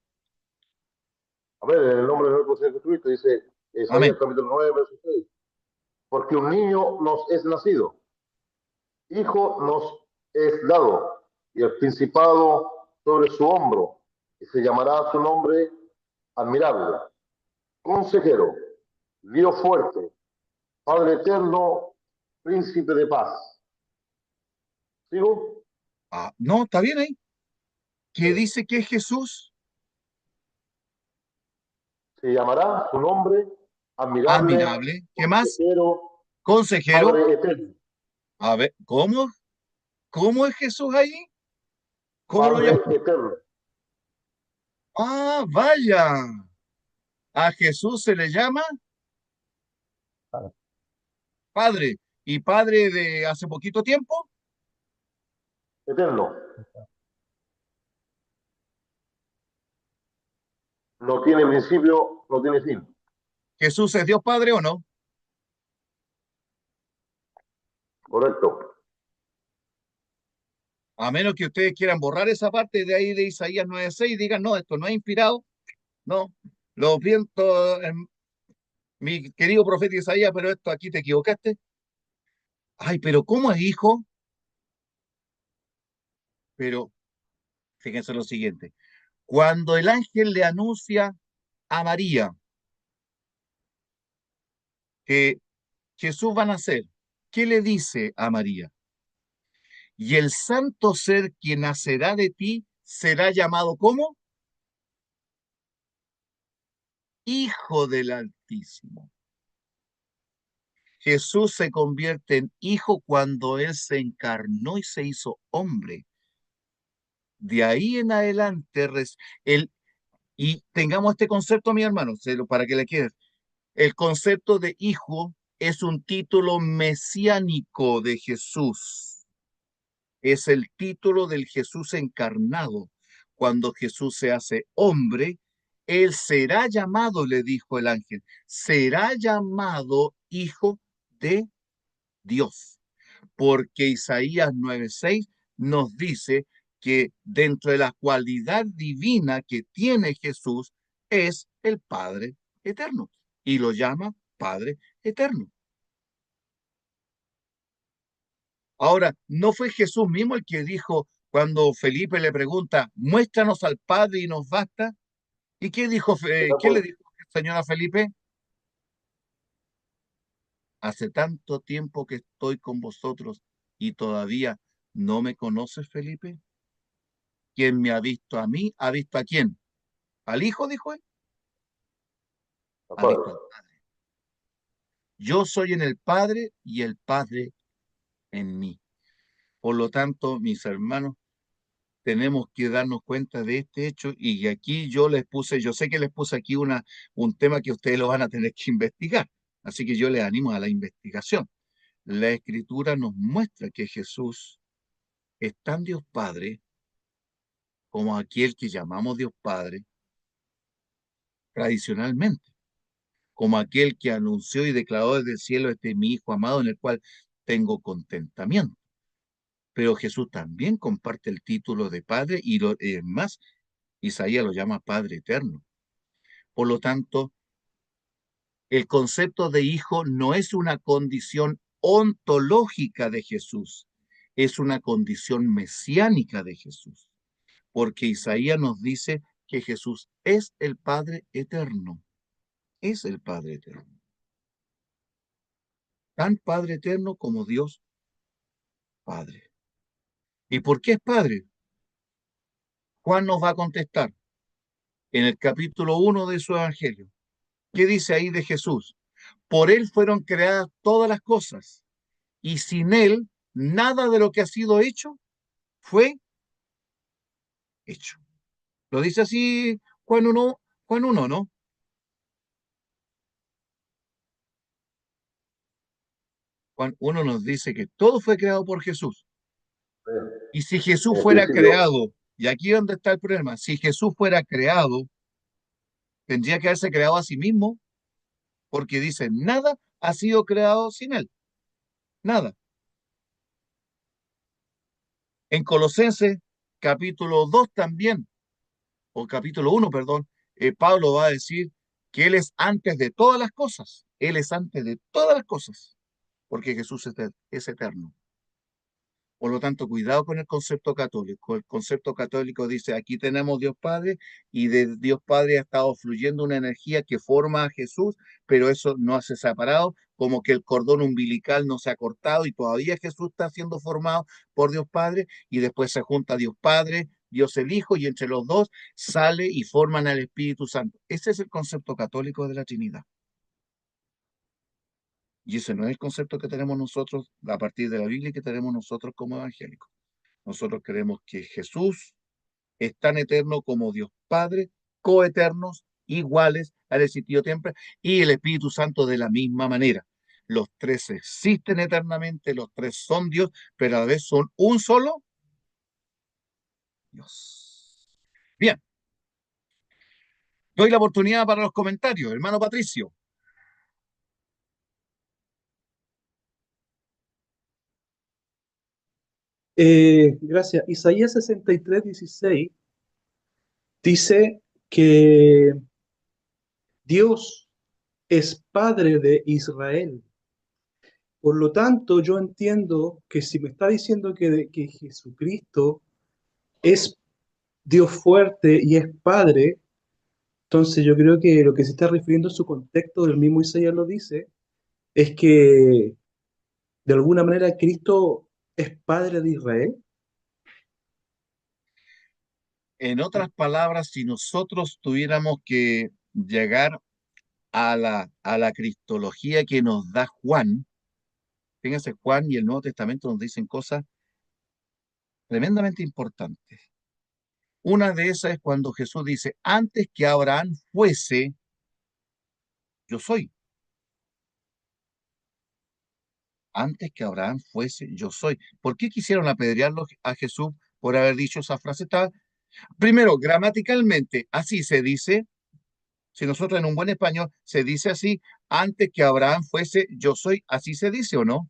A ver, en el nombre de nuestro Señor Jesucristo dice Isaías Amén. capítulo 9, verso 6. Porque un niño nos es nacido, hijo nos es dado, y el principado sobre su hombro, y se llamará su nombre admirable, consejero, Dios fuerte, Padre eterno, príncipe de paz. ¿Sigo? Ah, no, está bien ahí. ¿Qué dice que es Jesús? Se llamará su nombre admirable, Admirable. ¿Qué más? consejero, Consejero. Padre eterno, A ver, ¿cómo? ¿Cómo es Jesús ahí? ¿Cómo lo Padre llama? eterno. Ah, vaya. A Jesús se le llama Padre. ¿Y Padre de hace poquito tiempo? Eterno. No tiene principio, no tiene fin. ¿Jesús es Dios Padre o no? Correcto. A menos que ustedes quieran borrar esa parte de ahí de Isaías 9:6 y digan, no, esto no es inspirado. No, lo siento, mi querido profeta Isaías, pero esto aquí te equivocaste. Ay, pero ¿cómo es hijo? Pero fíjense lo siguiente. Cuando el ángel le anuncia a María que Jesús va a nacer, ¿qué le dice a María? Y el santo ser que nacerá de ti será llamado ¿cómo? Hijo del Altísimo. Jesús se convierte en hijo cuando Él se encarnó y se hizo hombre. De ahí en adelante, el, y tengamos este concepto, mi hermano, para que le quede. El concepto de hijo es un título mesiánico de Jesús. Es el título del Jesús encarnado. Cuando Jesús se hace hombre, Él será llamado, le dijo el ángel, será llamado hijo de Dios. Porque Isaías 9:6 nos dice que dentro de la cualidad divina que tiene Jesús es el Padre eterno y lo llama Padre eterno. Ahora, ¿no fue Jesús mismo el que dijo cuando Felipe le pregunta, muéstranos al Padre y nos basta? ¿Y qué dijo, qué le dijo el Señor a Felipe? Hace tanto tiempo que estoy con vosotros y todavía no me conoces, Felipe. Quien me ha visto a mí, ha visto a quién. ¿Al Hijo, dijo él? Ha Padre. visto al Padre. Yo soy en el Padre y el Padre en mí. Por lo tanto, mis hermanos, tenemos que darnos cuenta de este hecho y aquí yo les puse, yo sé que les puse aquí un tema que ustedes lo van a tener que investigar, así que yo les animo a la investigación. La Escritura nos muestra que Jesús es tan Dios Padre como aquel que llamamos Dios Padre tradicionalmente, como aquel que anunció y declaró desde el cielo, este es mi Hijo amado en el cual tengo contentamiento. Pero Jesús también comparte el título de Padre y es más, Isaías lo llama Padre eterno. Por lo tanto, el concepto de hijo no es una condición ontológica de Jesús, es una condición mesiánica de Jesús, porque Isaías nos dice que Jesús es el Padre eterno, es el Padre eterno, tan Padre eterno como Dios Padre. ¿Y por qué es Padre? Juan nos va a contestar en el capítulo 1 de su Evangelio. ¿Qué dice ahí de Jesús? Por él fueron creadas todas las cosas, y sin él nada de lo que ha sido hecho fue hecho. Lo dice así Juan 1, ¿no? Juan 1 nos dice que todo fue creado por Jesús. Y si En Jesús el fuera principio, creado, y aquí es donde está el problema, si Jesús fuera creado, tendría que haberse creado a sí mismo, porque dice, nada ha sido creado sin él, nada. En Colosenses capítulo 2 también, o capítulo 1, perdón, Pablo va a decir que él es antes de todas las cosas, él es antes de todas las cosas, porque Jesús es eterno. Por lo tanto, cuidado con el concepto católico. El concepto católico dice, aquí tenemos Dios Padre y de Dios Padre ha estado fluyendo una energía que forma a Jesús, pero eso no se ha separado, como que el cordón umbilical no se ha cortado y todavía Jesús está siendo formado por Dios Padre y después se junta Dios Padre, Dios el Hijo y entre los dos sale y forman al Espíritu Santo. Ese es el concepto católico de la Trinidad. Y ese no es el concepto que tenemos nosotros a partir de la Biblia y que tenemos nosotros como evangélicos. Nosotros creemos que Jesús es tan eterno como Dios Padre, coeternos, iguales, al existido siempre, y el Espíritu Santo de la misma manera. Los tres existen eternamente, los tres son Dios, pero a la vez son un solo Dios. Bien, doy la oportunidad para los comentarios, hermano Patricio. Gracias. Isaías 63:16 dice que Dios es Padre de Israel. Por lo tanto, yo entiendo que si me está diciendo que Jesucristo es Dios fuerte y es Padre, entonces yo creo que lo que se está refiriendo en su contexto, el mismo Isaías lo dice, es que de alguna manera Cristo es Padre de Israel. En otras palabras, si nosotros tuviéramos que llegar a la cristología que nos da Juan, fíjense, Juan y el Nuevo Testamento nos dicen cosas tremendamente importantes. Una de esas es cuando Jesús dice, antes que Abraham fuese, yo soy. Antes que Abraham fuese, yo soy. ¿Por qué quisieron apedrearlo a Jesús por haber dicho esa frase? Primero, gramaticalmente, así se dice. Si nosotros en un buen español se dice así, antes que Abraham fuese, yo soy, así se dice o no.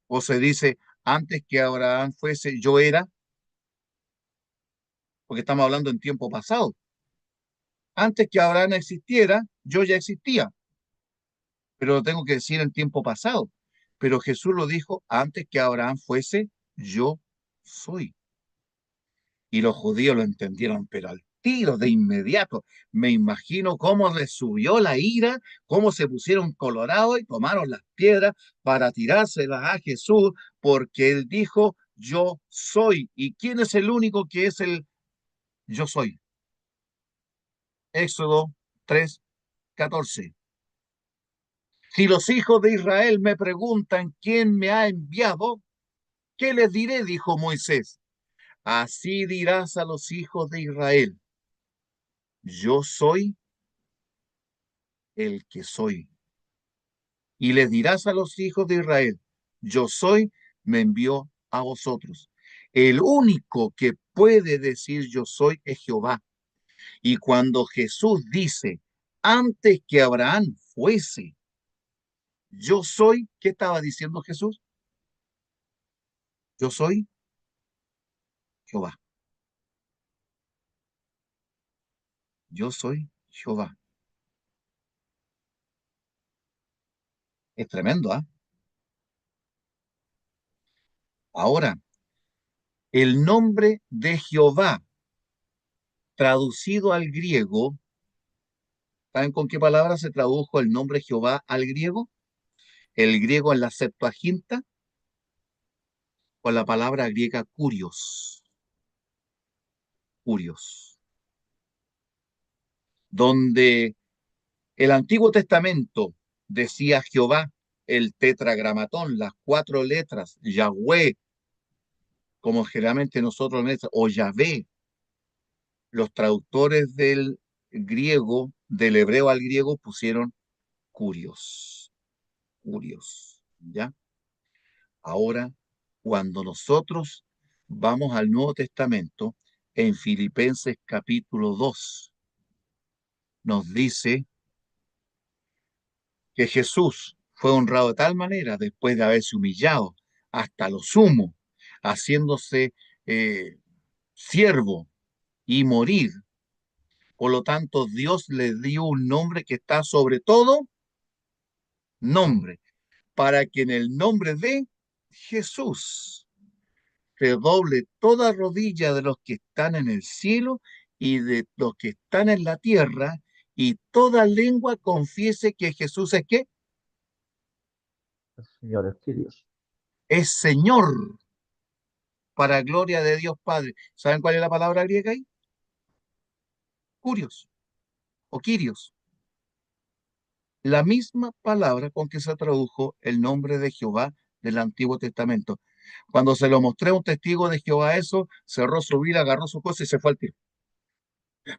O se dice, antes que Abraham fuese, yo era, porque estamos hablando en tiempo pasado. Antes que Abraham existiera, yo ya existía, pero lo tengo que decir en tiempo pasado. Pero Jesús lo dijo, antes que Abraham fuese, yo soy. Y los judíos lo entendieron, pero al tiro, de inmediato. Me imagino cómo les subió la ira, cómo se pusieron colorados y tomaron las piedras para tirárselas a Jesús, porque él dijo, yo soy. ¿Y quién es el único que es el yo soy? Éxodo 3:14. Si los hijos de Israel me preguntan quién me ha enviado, ¿qué les diré? Dijo Moisés. Así dirás a los hijos de Israel, yo soy el que soy. Y les dirás a los hijos de Israel, yo soy, me envió a vosotros. El único que puede decir yo soy es Jehová. Y cuando Jesús dice, antes que Abraham fuese, yo soy, ¿qué estaba diciendo Jesús? Yo soy Jehová. Yo soy Jehová. Es tremendo, ¿ah? Ahora, el nombre de Jehová traducido al griego, ¿saben con qué palabra se tradujo el nombre Jehová al griego? El griego en la Septuaginta, con la palabra griega kurios, kurios, donde el Antiguo Testamento decía Jehová, el tetragramatón, las cuatro letras, Yahweh, como generalmente nosotros, o Yahvé, los traductores del griego, del hebreo al griego, pusieron kurios, kurios, ¿ya? Ahora, cuando nosotros vamos al Nuevo Testamento, en Filipenses capítulo 2, nos dice que Jesús fue honrado de tal manera, después de haberse humillado hasta lo sumo, haciéndose siervo y morir. Por lo tanto, Dios le dio un nombre que está sobre todo nombre, para que en el nombre de Jesús se doble toda rodilla de los que están en el cielo y de los que están en la tierra, y toda lengua confiese que Jesús es ¿qué? Señores, qué Dios. Es Señor, para gloria de Dios Padre. ¿Saben cuál es la palabra griega ahí? Curios o Kyrios. La misma palabra con que se tradujo el nombre de Jehová del Antiguo Testamento. Cuando se lo mostré a un testigo de Jehová eso, cerró su vida, agarró su cosa y se fue al tiro.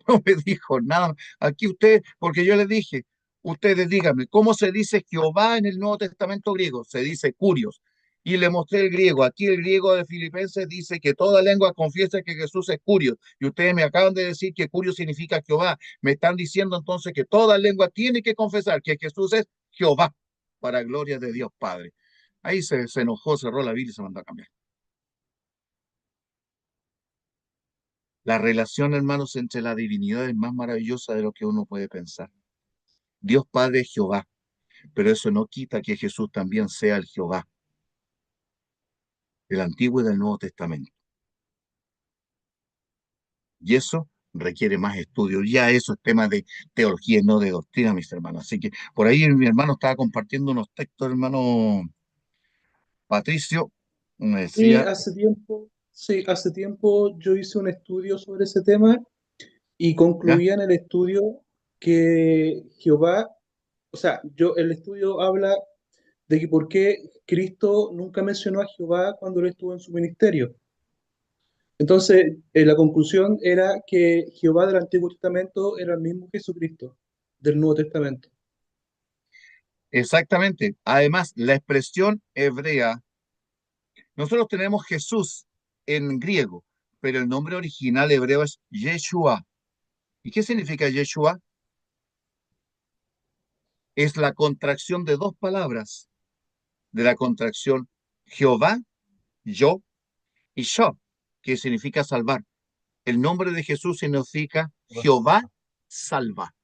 No me dijo nada. Aquí usted, porque yo le dije, ustedes díganme, ¿cómo se dice Jehová en el Nuevo Testamento griego? Se dice Curios. Y le mostré el griego. Aquí el griego de Filipenses dice que toda lengua confiesa que Jesús es Curios. Y ustedes me acaban de decir que Curios significa Jehová. Me están diciendo entonces que toda lengua tiene que confesar que Jesús es Jehová, para gloria de Dios Padre. Ahí se enojó, cerró la Biblia y se mandó a cambiar. La relación, hermanos, entre la divinidad es más maravillosa de lo que uno puede pensar. Dios Padre es Jehová, pero eso no quita que Jesús también sea el Jehová del Antiguo y del Nuevo Testamento. Y eso requiere más estudio. Ya eso es tema de teología, no de doctrina, mis hermanos. Así que por ahí mi hermano estaba compartiendo unos textos, hermano Patricio, me Y decía, sí, hace tiempo yo hice un estudio sobre ese tema y ¿ya? concluía en el estudio que Jehová, o sea, el estudio habla de que por qué Cristo nunca mencionó a Jehová cuando él estuvo en su ministerio. Entonces, la conclusión era que Jehová del Antiguo Testamento era el mismo Jesucristo del Nuevo Testamento. Exactamente. Además, la expresión hebrea, nosotros tenemos Jesús en griego, pero el nombre original hebreo es Yeshua. ¿Y qué significa Yeshua? Es la contracción de dos palabras, de la contracción Jehová, yo, y Shop, que significa salvar. El nombre de Jesús significa Jehová salva.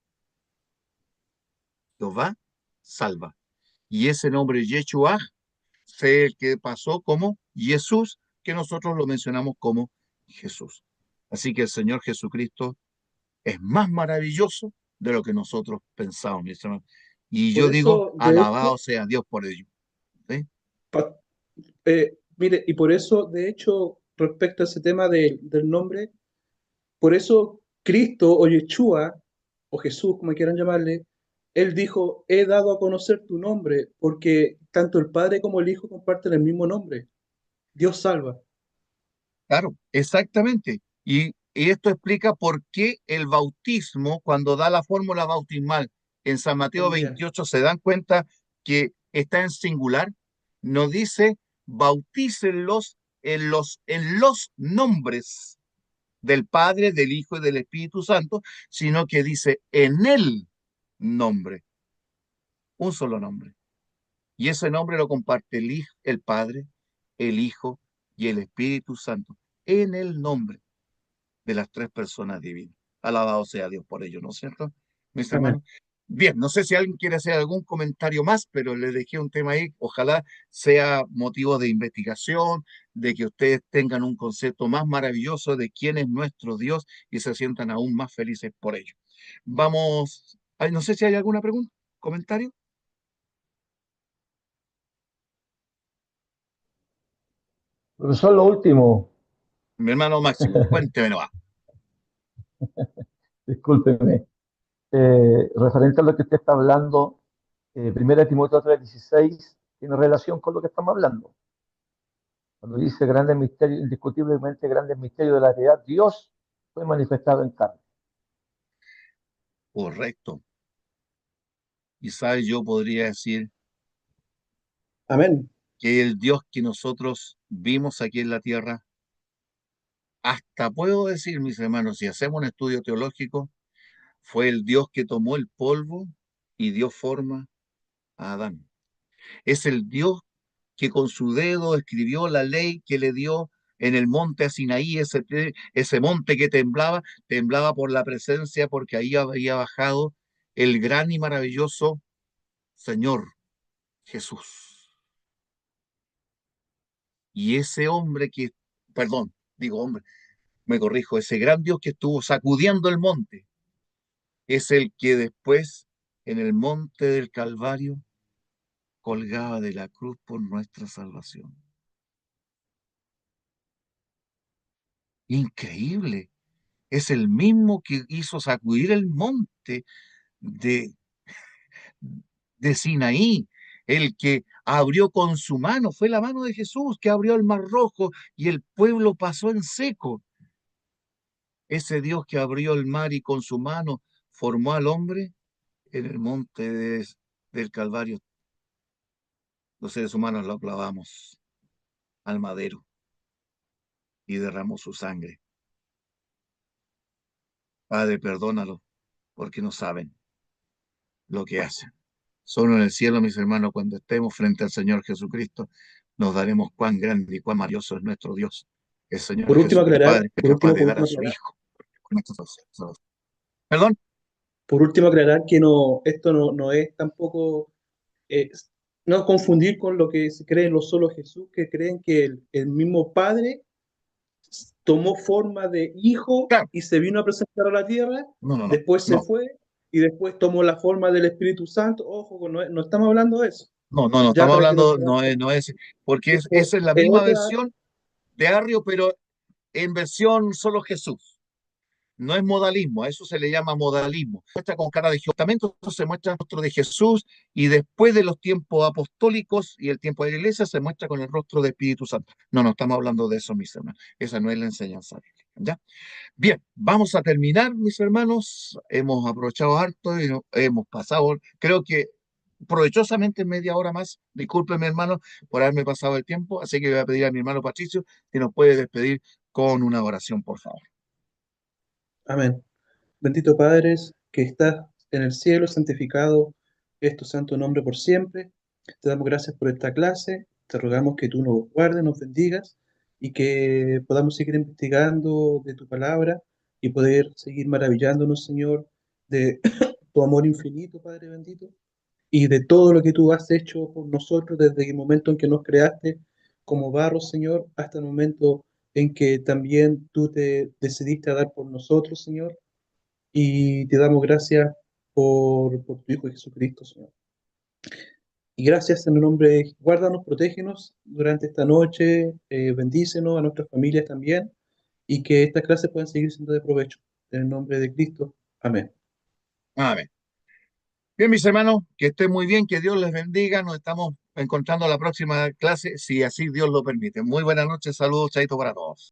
Jehová salva. Y ese nombre Yeshua fue el que pasó como Jesús, que nosotros lo mencionamos como Jesús. Así que el Señor Jesucristo es más maravilloso de lo que nosotros pensamos, mis hermanos. Y Por yo digo, eso, de alabado hecho, sea Dios por ello. ¿Sí? pa- mire, y por eso, de hecho, respecto a ese tema del nombre, por eso Cristo o Yeshua o Jesús, como quieran llamarle, él dijo, he dado a conocer tu nombre, porque tanto el Padre como el Hijo comparten el mismo nombre. Dios salva. Claro, exactamente. Y esto explica por qué el bautismo, cuando da la fórmula bautismal en San Mateo También. 28, se dan cuenta que está en singular. No dice bautícenlos en los nombres del Padre, del Hijo y del Espíritu Santo, sino que dice en el nombre, un solo nombre. Y ese nombre lo comparte el Padre, el Hijo y el Espíritu Santo, en el nombre de las tres personas divinas. Alabado sea Dios por ello, ¿no es cierto, mis Amén. hermanos? Bien, no sé si alguien quiere hacer algún comentario más, pero le dejé un tema ahí. Ojalá sea motivo de investigación, de que ustedes tengan un concepto más maravilloso de quién es nuestro Dios y se sientan aún más felices por ello. Vamos, ay, no sé si hay alguna pregunta, comentario. Profesor, lo último, Mi hermano Máximo, cuénteme nomás. discúlpeme, referente a lo que usted está hablando, 1 Timoteo 3:16 tiene relación con lo que estamos hablando. Cuando dice grandes misterios, indiscutiblemente grandes misterios de la realidad, Dios fue manifestado en carne. Correcto. Quizás yo podría decir Amén. que el Dios que nosotros vimos aquí en la tierra, hasta puedo decir, mis hermanos, si hacemos un estudio teológico, fue el Dios que tomó el polvo y dio forma a Adán. Es el Dios que con su dedo escribió la ley que le dio en el monte Sinaí, ese monte que temblaba, temblaba por la presencia, porque ahí había bajado el gran y maravilloso Señor Jesús. Y ese hombre que, perdón, digo hombre, me corrijo, ese gran Dios que estuvo sacudiendo el monte, es el que después en el monte del Calvario colgaba de la cruz por nuestra salvación. Increíble. Es el mismo que hizo sacudir el monte de, de Sinaí, el que abrió con su mano, fue la mano de Jesús que abrió el mar rojo y el pueblo pasó en seco. Ese Dios que abrió el mar y con su mano formó al hombre en el monte del Calvario. Los seres humanos lo clavamos al madero y derramó su sangre. Padre, perdónalo, porque no saben lo que hacen. Solo en el cielo, mis hermanos, cuando estemos frente al Señor Jesucristo, nos daremos cuán grande y cuán maravilloso es nuestro Dios, el Señor Jesús, el Padre, capaz de Por dar a último su aclarar, Hijo. Perdón, por último aclarar que no, esto no es tampoco, eh, no confundir con lo que se cree en lo solo Jesús, que creen que el mismo Padre tomó forma de hijo claro, y se vino a presentar a la tierra, no, no, no, después se no, fue y después tomó la forma del Espíritu Santo. Ojo, no estamos hablando de eso. no, Ya estamos para que no hablando, sea, no es, porque esto esa es la es misma otra, versión de Arrio, pero en versión solo Jesús. No es modalismo, a eso se le llama modalismo. Muestra con cara de Testamento, se muestra el rostro de Jesús y después de los tiempos apostólicos y el tiempo de la iglesia se muestra con el rostro del Espíritu Santo. No, no estamos hablando de eso, mis hermanos. Esa no es la enseñanza bíblica, ¿ya? Bien, vamos a terminar, mis hermanos. Hemos aprovechado harto y hemos pasado, creo que provechosamente media hora más. Discúlpeme, hermano, por haberme pasado el tiempo, así que voy a pedir a mi hermano Patricio que nos puede despedir con una oración, por favor. amén. Bendito Padre, que estás en el cielo, santificado es tu santo nombre por siempre. Te damos gracias por esta clase. Te rogamos que tú nos guardes, nos bendigas y que podamos seguir investigando de tu palabra y poder seguir maravillándonos, Señor, de tu amor infinito, Padre bendito, y de todo lo que tú has hecho por nosotros desde el momento en que nos creaste como barro, Señor, hasta el momento en que también tú te decidiste a dar por nosotros, Señor, y te damos gracias por tu Hijo Jesucristo, Señor. Y gracias en el nombre, guárdanos, protégenos durante esta noche, bendícenos a nuestras familias también, y que estas clases puedan seguir siendo de provecho. En el nombre de Cristo. Amén. Amén. Bien, mis hermanos, que estén muy bien, que Dios les bendiga. Nos estamos encontrando en la próxima clase, si así Dios lo permite. Muy buenas noches, saludos, chaito para todos.